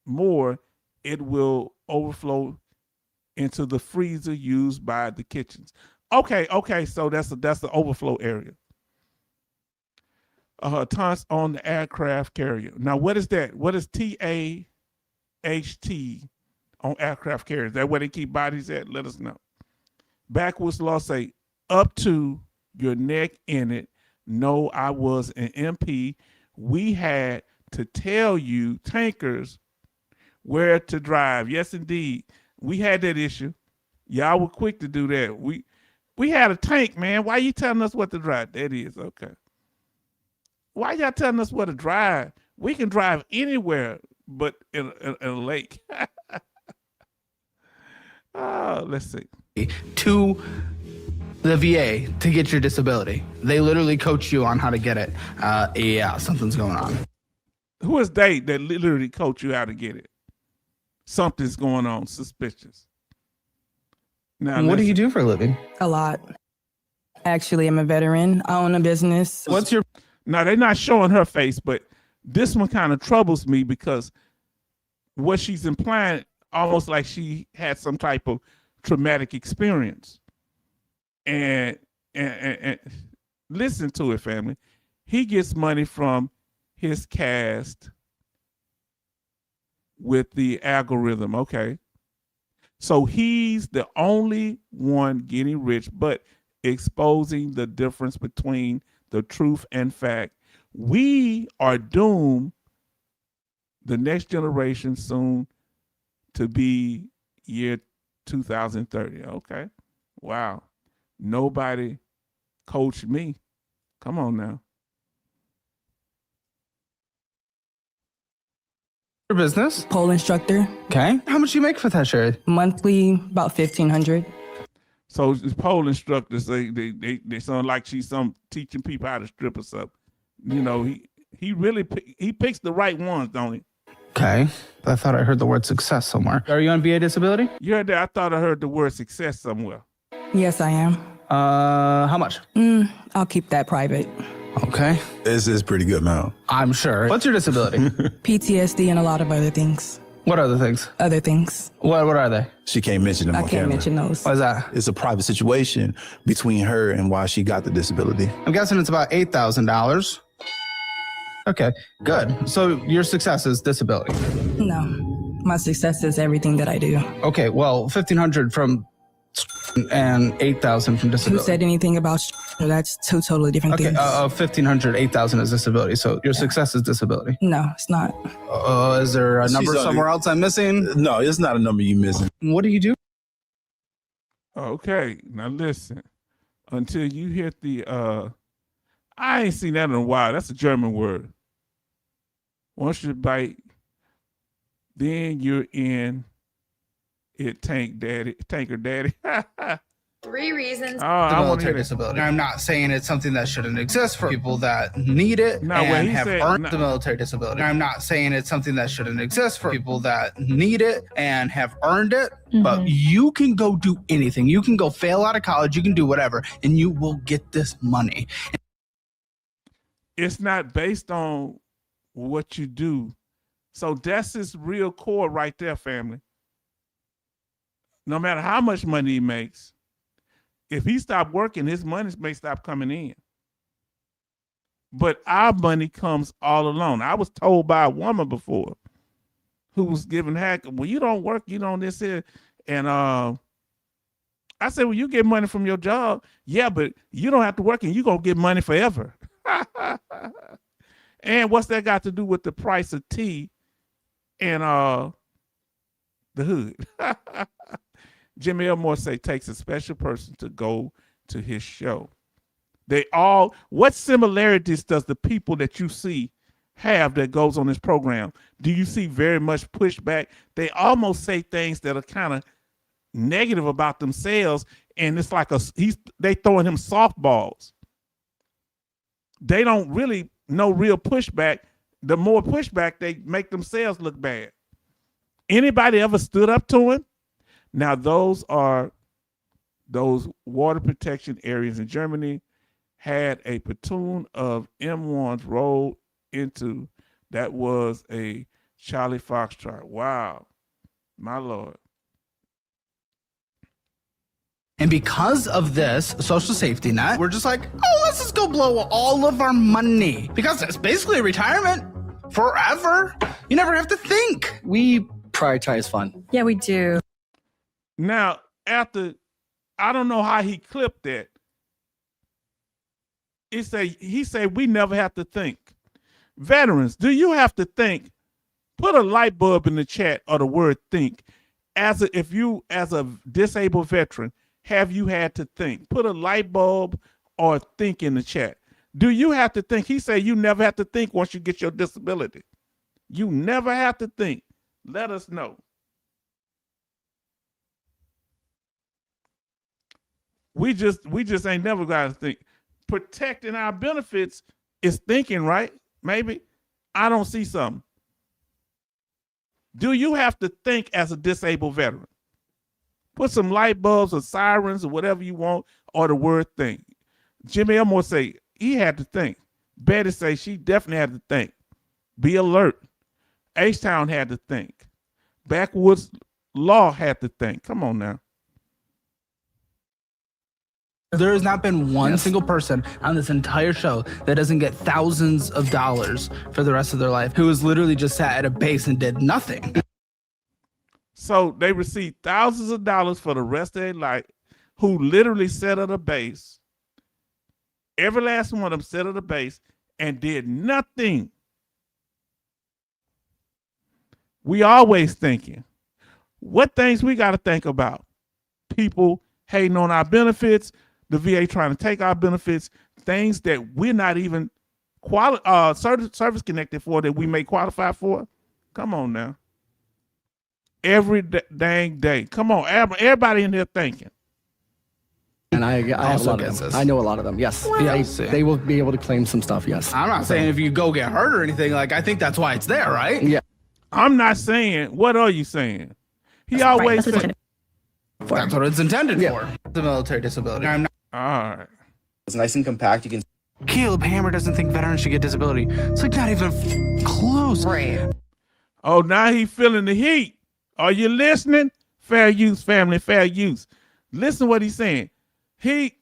more, it will overflow into the freezer used by the kitchens. Okay. So that's the overflow area. Taunts on the aircraft carrier. Now, what is that? What is TAHT on aircraft carriers? Is that where they keep bodies at? Let us know. Backwoods Law say up to your neck in it. No, I was an MP. We had to tell you tankers where to drive. Yes, indeed. We had that issue. Y'all were quick to do that. We had a tank, man. Why you telling us what to drive? That is okay. Why y'all telling us where to drive? We can drive anywhere but in a lake. Let's see. To the VA to get your disability. They literally coach you on how to get it. Yeah, something's going on. Who is they that literally coach you how to get it? Something's going on, suspicious. Now, what do you do for a living? A lot. Actually, I'm a veteran. I own a business. What's your... Now, they're not showing her face, but this one kind of troubles me because what she's implying, almost like she had some type of traumatic experience. And listen to it, family. He gets money from his cast with the algorithm. Okay. So he's the only one getting rich, but exposing the difference between the truth and fact. We are doomed, the next generation, soon to be year 2030. Okay. Wow. Nobody coached me. Come on now. Your business. Pole instructor. Okay. How much do you make for that, Sherry? Monthly, about 1,500. So it's pole instructors, they sound like she's some teaching people how to strip or something. You know, he really he picks the right ones, don't he? Okay. I thought I heard the word success somewhere. Are you on VA disability? You heard that? I thought I heard the word success somewhere. Yes, I am. How much? I'll keep that private. Okay. This is pretty good, man. I'm sure. What's your disability? PTSD and a lot of other things. What other things? Other things. What are they? She can't mention them I on can't camera. mention those. What is that? It's a private situation between her and why she got the disability. I'm guessing it's about $8,000. Okay, good. So your success is disability. No. My success is everything that I do. Okay, well, 1,500 from and 8,000 from Who disability. said anything about that's two totally different Okay, things. 1,500, 8,000 is disability. So your success is disability. No, it's not. Is there a number She's somewhere else I'm missing? No, it's not a number you missing. What do you do? Okay, now listen. Until you hit the I ain't seen that in a while. That's a German word. Once you bite, then you're in it tanker daddy. 3 reasons. Oh, I want to hear Military this. disability. I'm not saying it's something that shouldn't exist for people that need it No, what and he have said- earned no. the military disability. I'm not saying it's something that shouldn't exist for people that need it and have earned it, but you can go do anything. You can go fail out of college, you can do whatever, and you will get this money. It's not based on what you do. So that's his real core right there, family. No matter how much money he makes, if he stopped working, his money may stop coming in. But our money comes all alone. I was told by a woman before who was giving hack, well, you don't work, you don't this here. And I said, well, you get money from your job. Yeah, but you don't have to work and you're going to get money forever. And what's that got to do with the price of tea and the hood? Jimmy Elmore say takes a special person to go to his show. What similarities does the people that you see have that goes on this program? Do you see very much pushback? They almost say things that are kind of negative about themselves, and it's like they throwing him softballs. They don't really know real pushback. The more pushback, they make themselves look bad. Anybody ever stood up to him? Now, those water protection areas in Germany had a platoon of M1s rolled into. That was a Charlie Foxtrot. Wow, my Lord. And because of this social safety net, we're just like, oh, let's just go blow all of our money. Because it's basically retirement forever. You never have to think. We prioritize fun. Yeah, we do. Now, after, I don't know how he clipped that. He said, we never have to think. Veterans, do you have to think? Put a light bulb in the chat or the word think. If you, as a disabled veteran, have you had to think? Put a light bulb or think in the chat. Do you have to think? He said you never have to think once you get your disability. You never have to think. Let us know. We just ain't never got to think. Protecting our benefits is thinking, right? Maybe. I don't see something. Do you have to think as a disabled veteran? Put some light bulbs or sirens or whatever you want, or the word think. Jimmy Elmore say he had to think. Betty say she definitely had to think. Be alert. H-Town had to think. Backwoods Law had to think. Come on now. There has not been one single person on this entire show that doesn't get thousands of dollars for the rest of their life who has literally just sat at a base and did nothing. So they received thousands of dollars for the rest of their life, who literally sat at a base. Every last one of them sat at a base and did nothing. We always thinking. What things we got to think about? People hating on our benefits, the VA trying to take our benefits, things that we're not even service connected for that we may qualify for. Come on now. Every dang day. Come on, everybody in here thinking. And I have a Also lot of gets them. this. I know a lot of them. Yes. Yes. They will be able to claim some stuff. Yes. I'm not saying if you go get hurt or anything. Like, I think that's why it's there, right? Yeah. I'm not saying. What are you saying? He always said. That's what it's intended Yeah. for. The military disability. I'm not. All right. It's nice and compact. You can Caleb Hammer doesn't think veterans should get disability. It's like not even close. Right. Oh, now he feeling the heat. Are you listening? Fair use, family, fair use. Listen what he's saying. He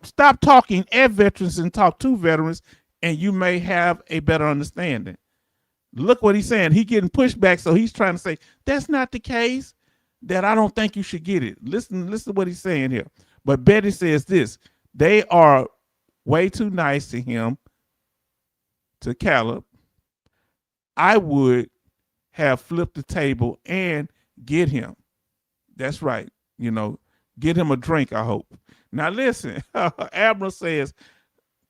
stop talking at veterans and talk to veterans, and you may have a better understanding. Look what he's saying. He getting pushback, so he's trying to say that's not the case. That I don't think you should get it. Listen to what he's saying here. But Betty says this: they are way too nice to him, to Caleb. I would have flipped the table and get him. That's right. You know, get him a drink, I hope. Now listen, Admiral says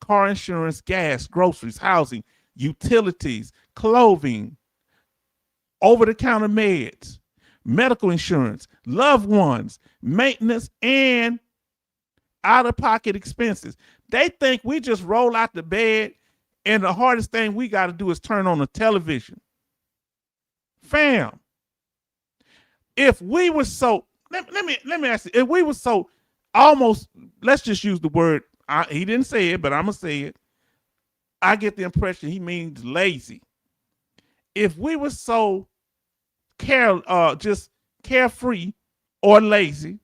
car insurance, gas, groceries, housing, utilities, clothing, over-the-counter meds, medical insurance, loved ones, maintenance, and out-of-pocket expenses. They think we just roll out the bed and the hardest thing we got to do is turn on the television. Fam, if we were so, let me ask you, if we were so almost, let's just use the word, he didn't say it, but I'm going to say it. I get the impression he means lazy. If we were so just carefree or lazy,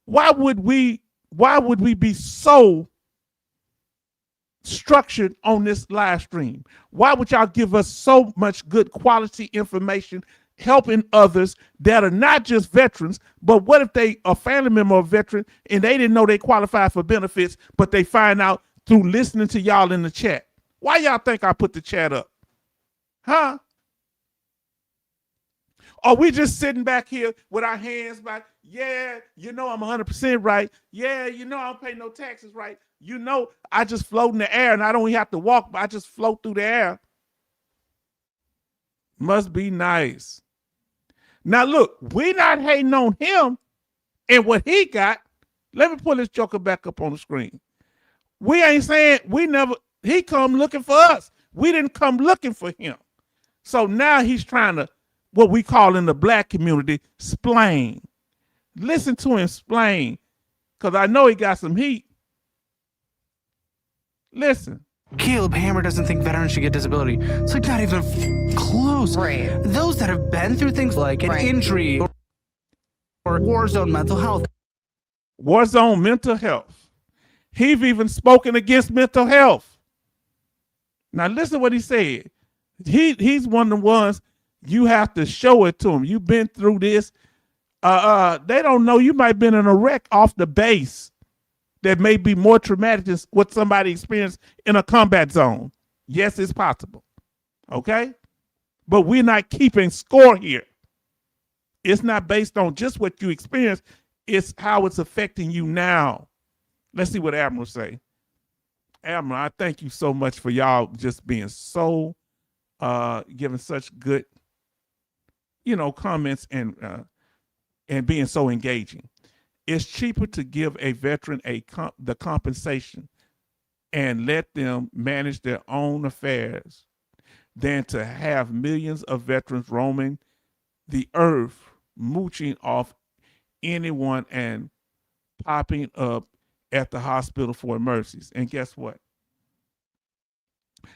why would we be so structured on this live stream? Why would y'all give us so much good quality information helping others that are not just veterans, but what if they a family member of a veteran and they didn't know they qualified for benefits, but they find out through listening to y'all in the chat? Why y'all think I put the chat up? Huh? Are we just sitting back here with our hands back? Yeah, you know I'm 100% right. Yeah, you know I don't pay no taxes right. You know I just float in the air and I don't even have to walk, but I just float through the air. Must be nice. Now look, we not hating on him and what he got. Let me pull this joker back up on the screen. We ain't saying he come looking for us. We didn't come looking for him. So now he's trying to, what we call in the black community, splain. Listen to him splain, because I know he got some heat. Listen. Caleb Hammer doesn't think veterans should get disability. It's like not even close. Right. Those that have been through things like an injury or war zone mental health. War zone mental health. He's even spoken against mental health. Now listen to what he said. He's one of the ones you have to show it to them. You've been through this. They don't know you might have been in a wreck off the base that may be more traumatic than what somebody experienced in a combat zone. Yes, it's possible. Okay? But we're not keeping score here. It's not based on just what you experienced. It's how it's affecting you now. Let's see what Admiral say. Admiral, I thank you so much for y'all just being so, giving such good, comments and being so engaging. It's cheaper to give a veteran the compensation and let them manage their own affairs than to have millions of veterans roaming the earth, mooching off anyone and popping up at the hospital for emergencies. And guess what?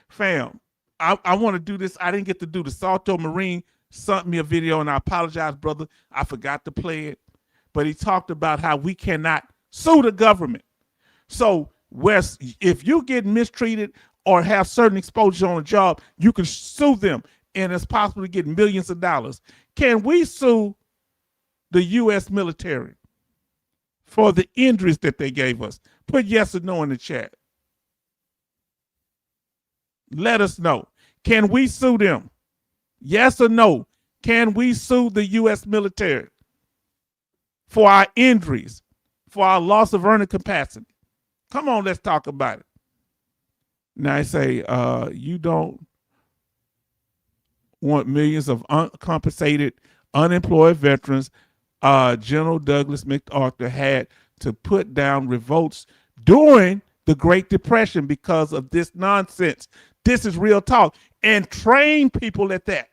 Fam, I want to do this. I didn't get to do the Salto Marine sent me a video, and I apologize, brother. I forgot to play it. But he talked about how we cannot sue the government. So if you get mistreated or have certain exposure on a job, you can sue them, and it's possible to get millions of dollars. Can we sue the U.S. military for the injuries that they gave us? Put yes or no in the chat. Let us know. Can we sue them? Yes or no? Can we sue the U.S. military for our injuries, for our loss of earning capacity? Come on, let's talk about it. Now I say, you don't want millions of uncompensated, unemployed veterans. General Douglas MacArthur had to put down revolts during the Great Depression because of this nonsense. This is real talk. And train people at that.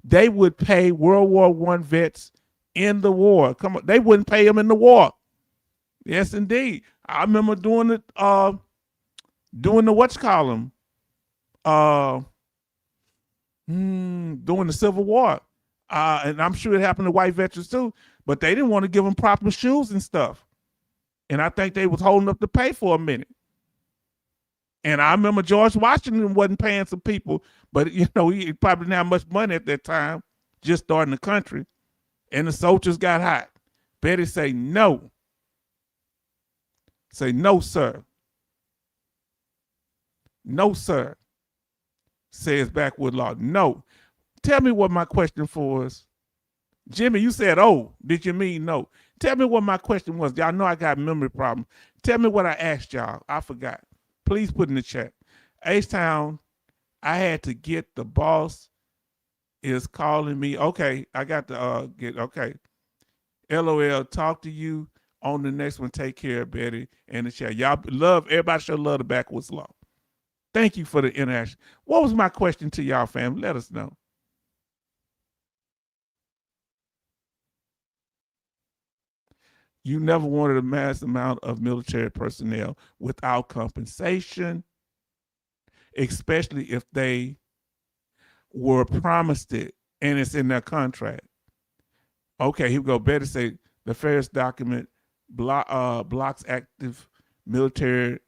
They would pay World War I vets in the war. Come on, they wouldn't pay them in the war. Yes, indeed. I remember doing the during the Civil War. And I'm sure it happened to white veterans too, but they didn't want to give them proper shoes and stuff. And I think they was holding up the pay for a minute. And I remember George Washington wasn't paying some people, but he probably didn't have much money at that time, just starting the country. And the soldiers got hot. Betty say no. Say no, sir. No, sir. Says Backwood Law. No. Tell me what my question for is. Jimmy, you said, oh, did you mean no? Tell me what my question was. Y'all know I got memory problems. Tell me what I asked y'all. I forgot. Please put in the chat. H-Town, I had to get the boss is calling me. Okay, I got to okay. LOL, talk to you on the next one. Take care, Betty, and the chat. Y'all love, everybody show love the Backwoods Law. Thank you for the interaction. What was my question to y'all, fam? Let us know. You never wanted a mass amount of military personnel without compensation, especially if they were promised it and it's in their contract. Okay, here we go. Better say the Ferris document blocks active military.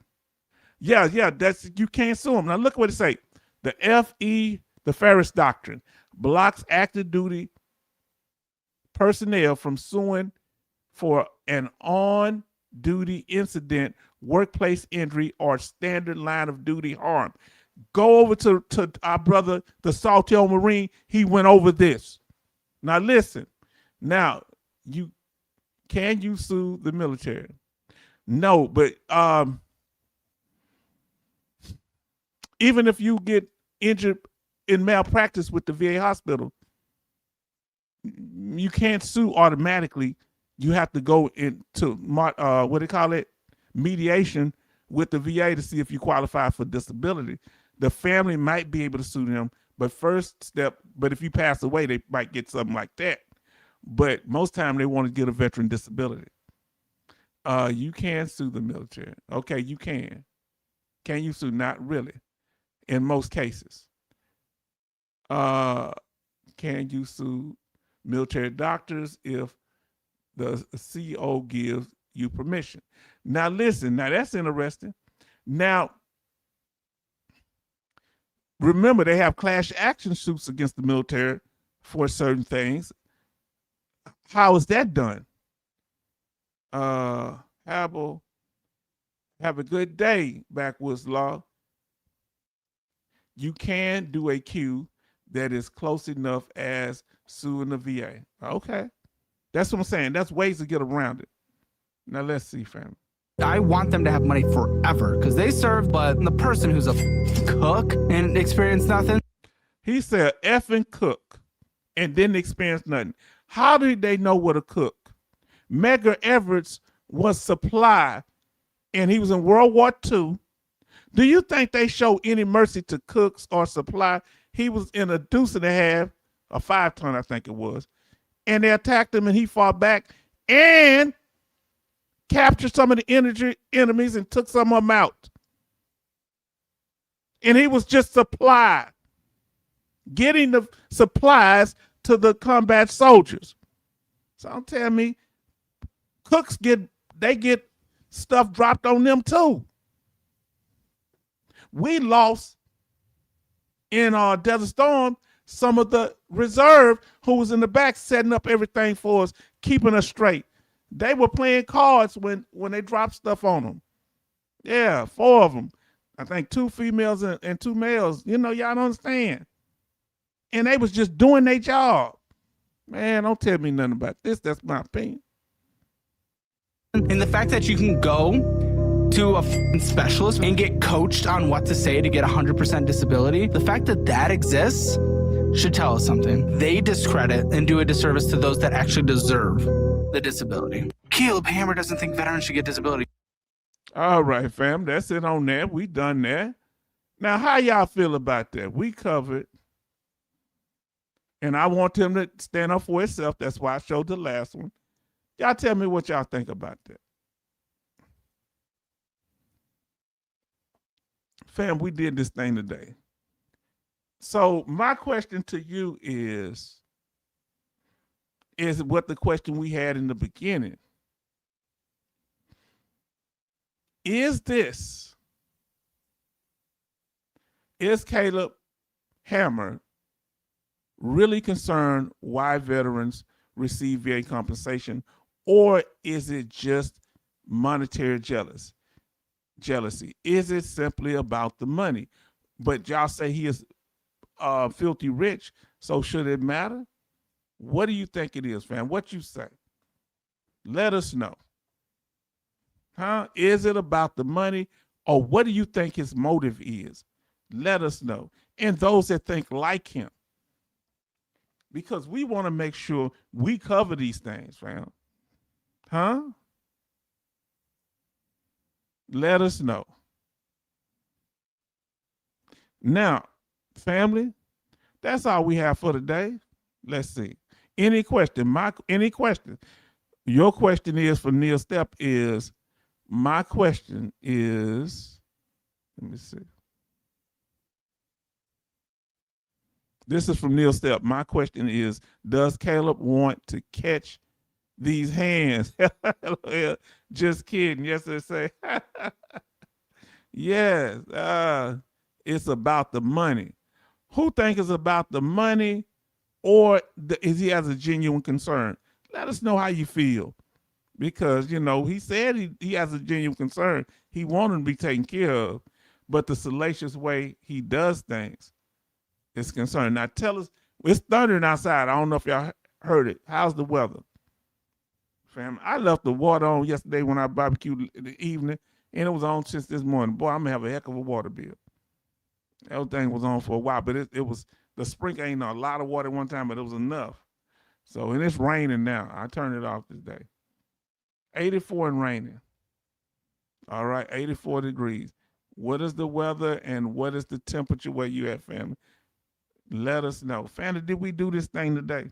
Yeah, that's, you can't sue them. Now look what it say. The Ferris Doctrine blocks active duty personnel from suing for an on-duty incident, workplace injury, or standard line of duty harm. Go over to our brother, the Saltillo Marine. He went over this. Now listen. Now, can you sue the military? No, but even if you get injured in malpractice with the VA hospital, you can't sue automatically. You have to go into mediation with the VA to see if you qualify for disability. The family might be able to sue them, but if you pass away, they might get something like that. But most time they want to get a veteran disability. You can sue the military. Okay, you can. Can you sue? Not really. In most cases. Can you sue military doctors if the CO gives you permission? Now listen, now that's interesting. Now, remember they have class action suits against the military for certain things. How is that done? Have a good day, Backwoods Law. You can do a Q that is close enough as suing the VA. Okay. That's what I'm saying. That's ways to get around it. Now let's see, fam. I want them to have money forever because they served, but the person who's a cook and experienced nothing. He said effing cook and didn't experience nothing. How did they know what a cook? Medgar Evers was supply and he was in World War II. Do you think they show any mercy to cooks or supply? He was in a deuce and a half, a 5-ton, I think it was. And they attacked him and he fought back and captured some of the enemies and took some of them out. And he was just supply, getting the supplies to the combat soldiers. So don't tell me cooks get stuff dropped on them too. We lost in Desert Storm some of the reserve who was in the back setting up everything for us, keeping us straight. They were playing cards when they dropped stuff on them. Yeah, 4 of them. I think 2 females and 2 males. Y'all don't understand. And they was just doing their job. Man, don't tell me nothing about this. That's my opinion. And the fact that you can go to a specialist and get coached on what to say to get 100% disability, the fact that that exists should tell us something. They discredit and do a disservice to those that actually deserve the disability. Caleb Hammer doesn't think veterans should get disability. All right, fam. That's it on that. We done that. Now, how y'all feel about that? We covered. And I want him to stand up for himself. That's why I showed the last one. Y'all tell me what y'all think about that. Fam, we did this thing today. So my question to you is what the question we had in the beginning. Is Caleb Hammer really concerned why veterans receive VA compensation, or is it just monetary jealousy? Is it simply about the money? But y'all say he is filthy rich, so should it matter? What do you think it is, fam? What you say? Let us know. Huh? Is it about the money, or what do you think his motive is? Let us know. And those that think like him, because we want to make sure we cover these things, fam. Huh? Let us know. Now, family, that's all we have for today. Let's see. Any question? Any question? Your question is for Neil Step is, my question is, let me see. This is from Neil Step. My question is, does Caleb want to catch these hands? Just kidding. Yes, they say. Yes. It's about the money. Who think it's about the money, or is he has a genuine concern? Let us know how you feel. Because, you know, he said he has a genuine concern. He wanted to be taken care of, but the salacious way he does things is concerned. Now tell us, it's thundering outside. I don't know if y'all heard it. How's the weather? Fam, I left the water on yesterday when I barbecued in the evening, and it was on since this morning. Boy, I'm gonna have a heck of a water bill. Everything was on for a while, but it was, the sprinkler ain't a lot of water at one time, but it was enough. So, and it's raining now. I turned it off this day. 84 and raining. All right, 84 degrees. What is the weather and what is the temperature where you at, family? Let us know. Family, did we do this thing today?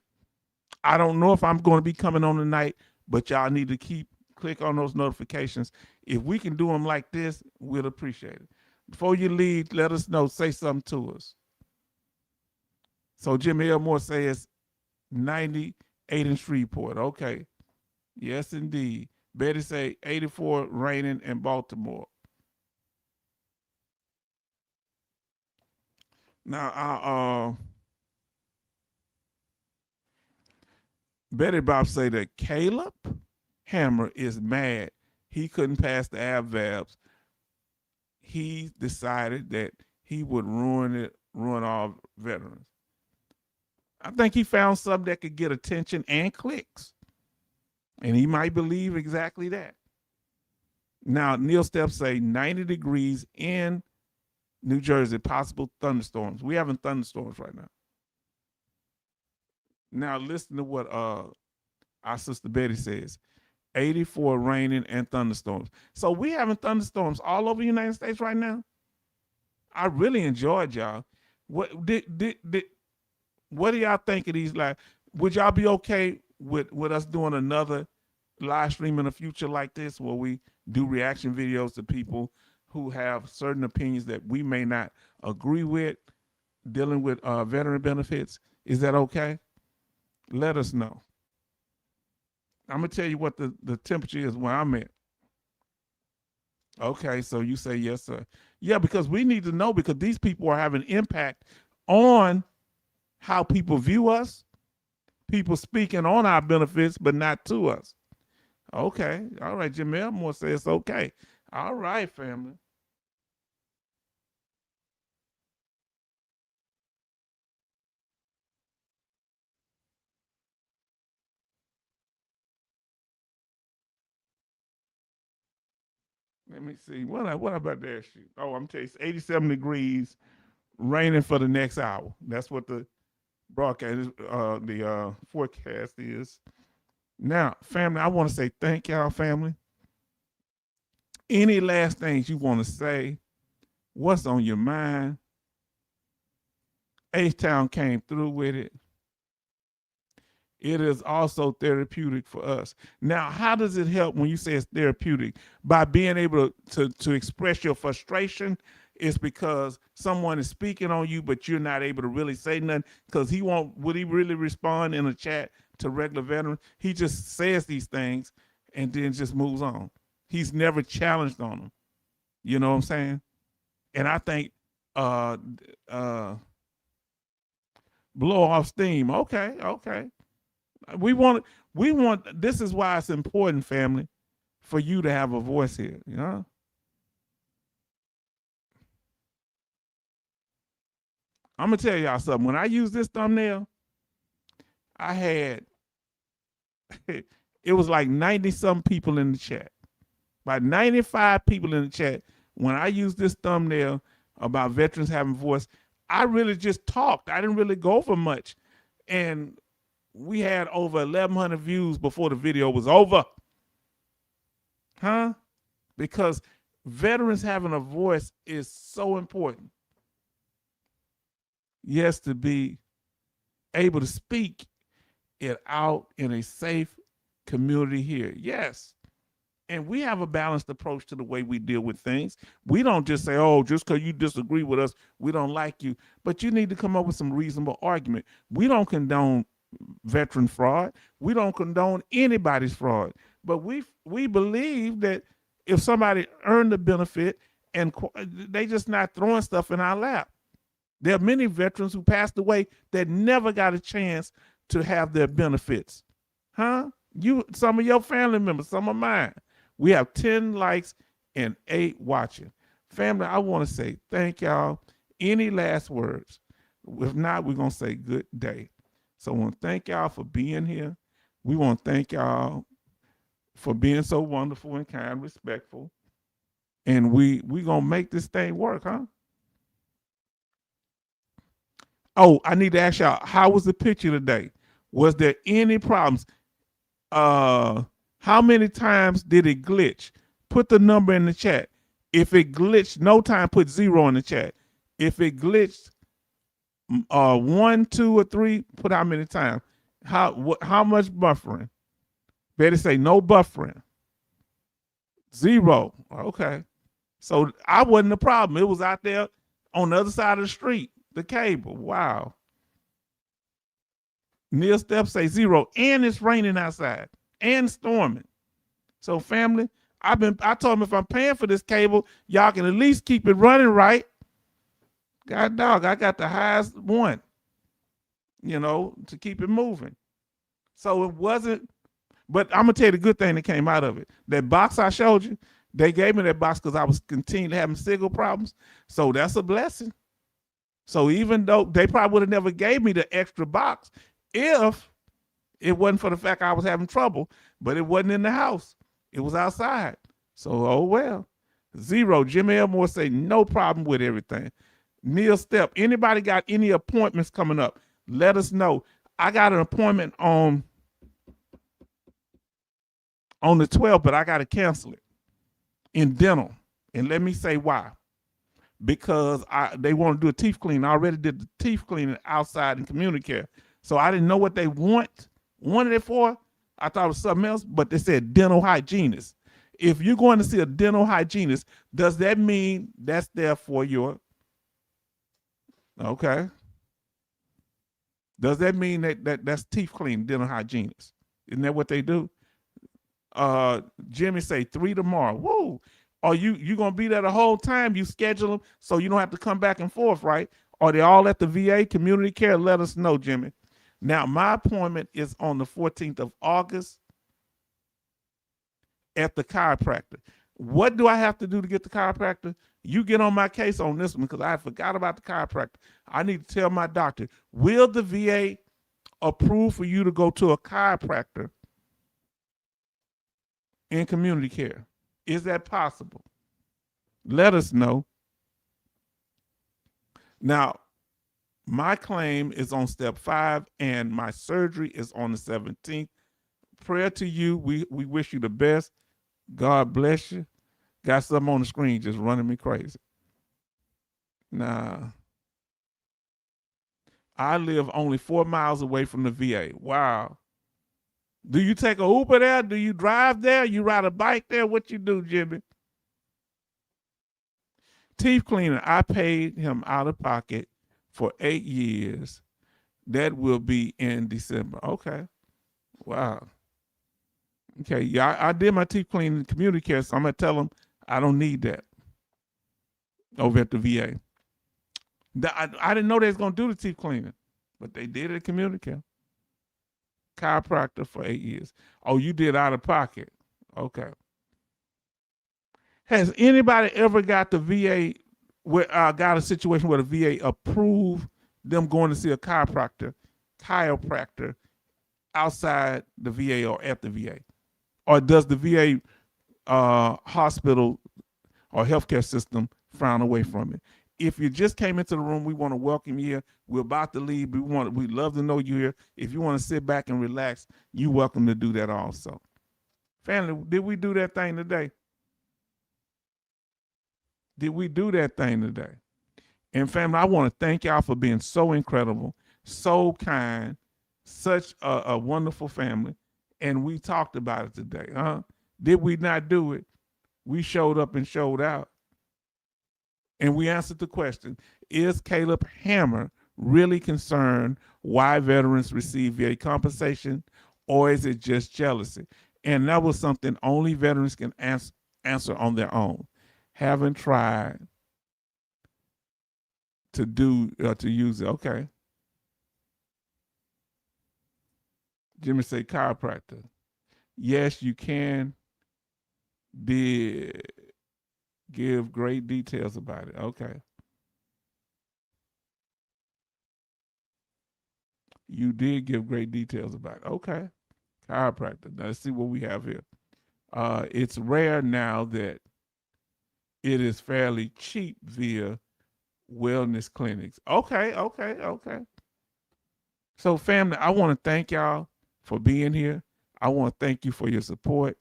I don't know if I'm going to be coming on tonight, but y'all need to click on those notifications. If we can do them like this, we'll appreciate it. Before you leave, let us know. Say something to us. So Jimmy Elmore says 98 in Shreveport. Okay. Yes, indeed. Betty say 84 raining in Baltimore. Now, Betty Bob say that Caleb Hammer is mad he couldn't pass the ABVABs. He decided that he would ruin all veterans. I think he found something that could get attention and clicks. And he might believe exactly that. Now, Neil Steps say 90 degrees in New Jersey, possible thunderstorms. We having thunderstorms right now. Now, listen to what our sister Betty says. 84 raining and thunderstorms. So we having thunderstorms all over the United States right now. I really enjoyed y'all. What what do y'all think of these? Like, would y'all be okay with us doing another live stream in the future like this, where we do reaction videos to people who have certain opinions that we may not agree with, dealing with veteran benefits? Is that okay? Let us know. I'm gonna tell you what the temperature is where I'm at. Okay, so you say yes, sir. Yeah, because we need to know, because these people are having impact on how people view us, people speaking on our benefits, but not to us. Okay, all right, Jimmy Elmore says it's okay. All right, family. Let me see. What about that shit? Oh, I'm telling you, it's 87 degrees, raining for the next hour. That's what the broadcast, the forecast is. Now, family, I want to say thank y'all, family. Any last things you want to say? What's on your mind? H-Town came through with it. It is also therapeutic for us. Now, how does it help when you say it's therapeutic? By being able to express your frustration, it's because someone is speaking on you, but you're not able to really say nothing because would he really respond in a chat to regular veterans? He just says these things and then just moves on. He's never challenged on them. You know what I'm saying? And I think blow off steam. Okay. We want, this is why it's important, family, for you to have a voice here, you know? I'm gonna tell y'all something. When I use this thumbnail, I had, it was like 90 some people in the chat. About 95 people in the chat. When I used this thumbnail about veterans having voice, I really just talked. I didn't really go for much. And we had over 1,100 views before the video was over. Huh? Because veterans having a voice is so important. Yes, to be able to speak it out in a safe community here. Yes. And we have a balanced approach to the way we deal with things. We don't just say, oh, just because you disagree with us, we don't like you. But you need to come up with some reasonable argument. We don't condone veteran fraud. We don't condone anybody's fraud. But we believe that if somebody earned the benefit and they just not throwing stuff in our lap. There are many veterans who passed away that never got a chance to have their benefits. Huh? Some of your family members, some of mine. We have 10 likes and 8 watching. Family, I want to say thank y'all. Any last words? If not, we're going to say good day. So I want to thank y'all for being here. We want to thank y'all for being so wonderful and kind, respectful. And we going to make this thing work, huh? Oh, I need to ask y'all, how was the picture today? Was there any problems? How many times did it glitch? Put the number in the chat. If it glitched, no time, put 0 in the chat. If it glitched 1, 2, or 3, put how many times? How much buffering? Better say no buffering. 0. Okay. So I wasn't the problem. It was out there on the other side of the street. The cable. Wow. Neil Steps say 0. And it's raining outside. And storming. So family, I told him if I'm paying for this cable, y'all can at least keep it running right. God dog, I got the highest one, to keep it moving. So it wasn't, but I'm gonna tell you the good thing that came out of it. That box I showed you, they gave me that box because I was continuing having signal problems. So that's a blessing. So even though they probably would have never gave me the extra box if it wasn't for the fact I was having trouble, but it wasn't in the house. It was outside. So, oh well. 0. Jimmy Elmore say no problem with everything. Neil Step, anybody got any appointments coming up? Let us know. I got an appointment on the 12th, but I got to cancel it in dental. And let me say why. Because they want to do a teeth cleaning. I already did the teeth cleaning outside in community care. So I didn't know what they wanted it for. I thought it was something else, but they said dental hygienist. If you're going to see a dental hygienist, does that mean that's there for your, okay. Does that mean that's teeth cleaning, dental hygienist? Isn't that what they do? Jimmy say 3 tomorrow. Woo. Are you going to be there the whole time? You schedule them so you don't have to come back and forth, right? Are they all at the VA community care? Let us know, Jimmy. Now, my appointment is on the 14th of August at the chiropractor. What do I have to do to get the chiropractor? You get on my case on this one because I forgot about the chiropractor. I need to tell my doctor, will the VA approve for you to go to a chiropractor in community care? Is that possible? Let us know. Now, My claim is on step 5, and my surgery is on the 17th. Prayer to you. We wish you the best. God bless you. Got something on the screen just running me crazy. Nah. I live only 4 miles away from the VA. Wow. Do you take a Uber there? Do you drive there? You ride a bike there? What you do, Jimmy? Teeth cleaner. I paid him out of pocket for 8 years. That will be in December. Okay. Wow. Okay. Yeah, I did my teeth cleaning in community care, so I'm going to tell them I don't need that over at the VA. I didn't know they was going to do the teeth cleaning, but they did it at community care. Chiropractor for 8 years. Oh, you did out of pocket. Okay. Has anybody ever got the VA, got a situation where the VA approved them going to see a chiropractor outside the VA or at the VA? Or does the VA hospital or healthcare system frown away from it? If you just came into the room, we want to welcome you here. We're about to leave. We'd love to know you here. If you want to sit back and relax, you're welcome to do that also. Family, did we do that thing today? Did we do that thing today? And family, I want to thank y'all for being so incredible, so kind, such a wonderful family. And we talked about it today, huh? Did we not do it? We showed up and showed out. And we answered the question, is Caleb Hammer really concerned why veterans receive VA compensation, or is it just jealousy? And that was something only veterans can answer on their own. Haven't tried to use it. Okay. Jimmy say chiropractor. Yes, you can. Did give great details about it. Okay. You did give great details about it. Okay. Chiropractor. Now let's see what we have here. It's rare now that it is fairly cheap via wellness clinics. Okay. So family, I want to thank y'all for being here. I want to thank you for your support.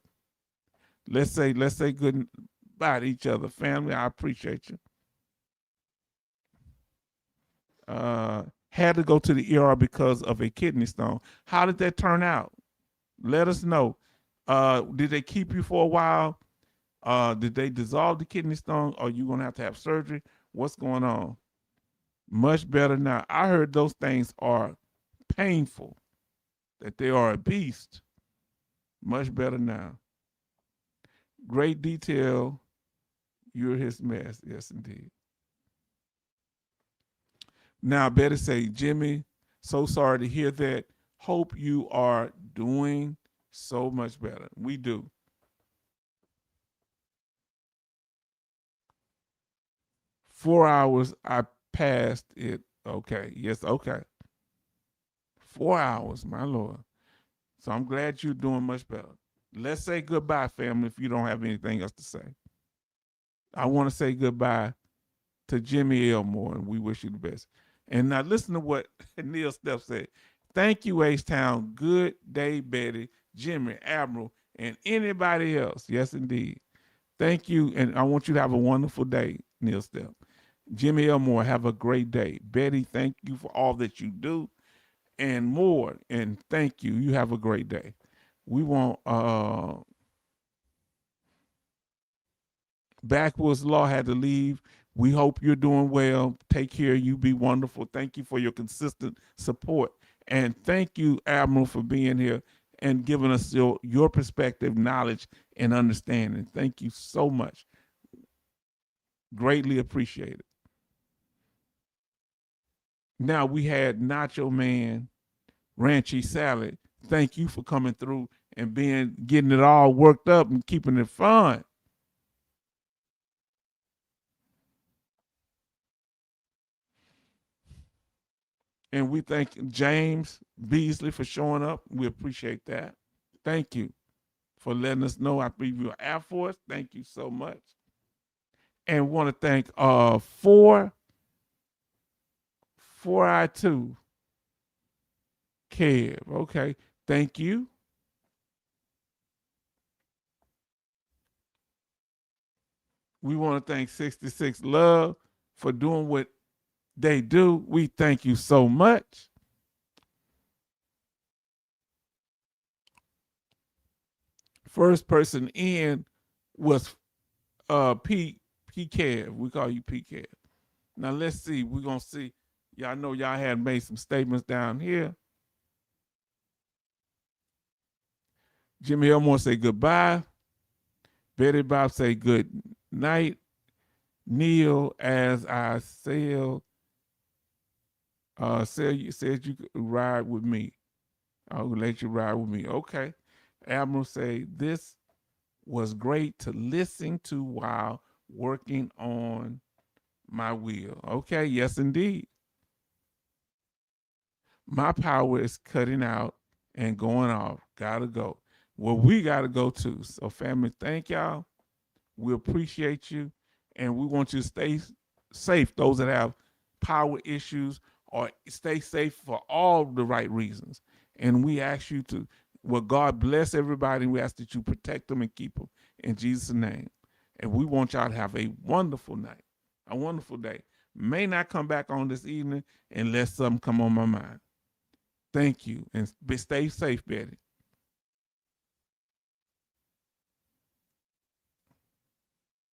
Let's say goodbye to each other. Family, I appreciate you. Had to go to the ER because of a kidney stone. How did that turn out? Let us know. Did they keep you for a while? Did they dissolve the kidney stone? Or are you going to have surgery? What's going on? Much better now. I heard those things are painful, that they are a beast. Much better now. Great detail. You're his mess. Yes, indeed. Now, Betty say, Jimmy, so sorry to hear that. Hope you are doing so much better. We do. Four hours, I passed it. Okay. Yes, okay. 4 hours, my Lord. So I'm glad you're doing much better. Let's say goodbye, family, if you don't have anything else to say. I want to say goodbye to Jimmy Elmore, and we wish you the best. And now listen to what Neil Stepp said. Thank you, H-Town. Good day, Betty, Jimmy, Admiral, and anybody else. Yes, indeed. Thank you, and I want you to have a wonderful day, Neil Stepp. Jimmy Elmore, have a great day. Betty, thank you for all that you do and more, and thank you. You have a great day. We want Backwoods Law had to leave. We hope you're doing well. Take care. You be wonderful. Thank you for your consistent support. And thank you, Admiral, for being here and giving us your perspective, knowledge, and understanding. Thank you so much. Greatly appreciated. Now we had Nacho Man, Ranchy Salad. Thank you for coming through and getting it all worked up and keeping it fun. And we thank James Beasley for showing up. We appreciate that. Thank you for letting us know I preview Air Force. Thank you so much. And want to thank four 4I2. Kev. Okay. Thank you. We want to thank 66 Love for doing what they do. We thank you so much. First person in was P Kev. We call you P Kev. Now let's see. We're gonna see. Y'all know y'all had made some statements down here. Jimmy Elmore say goodbye. Betty Bob say good night. Neil, as I said you could ride with me. I'll let you ride with me. Okay. Admiral say this was great to listen to while working on my wheel. Okay, yes indeed. My power is cutting out and going off. Gotta go. Well, we gotta go too. So family, thank y'all. We appreciate you. And we want you to stay safe, those that have power issues, or stay safe for all the right reasons. And we ask you to, well, God bless everybody. We ask that you protect them and keep them in Jesus' name. And we want y'all to have a wonderful night, a wonderful day. May not come back on this evening unless something come on my mind. Thank you. And stay safe, Betty.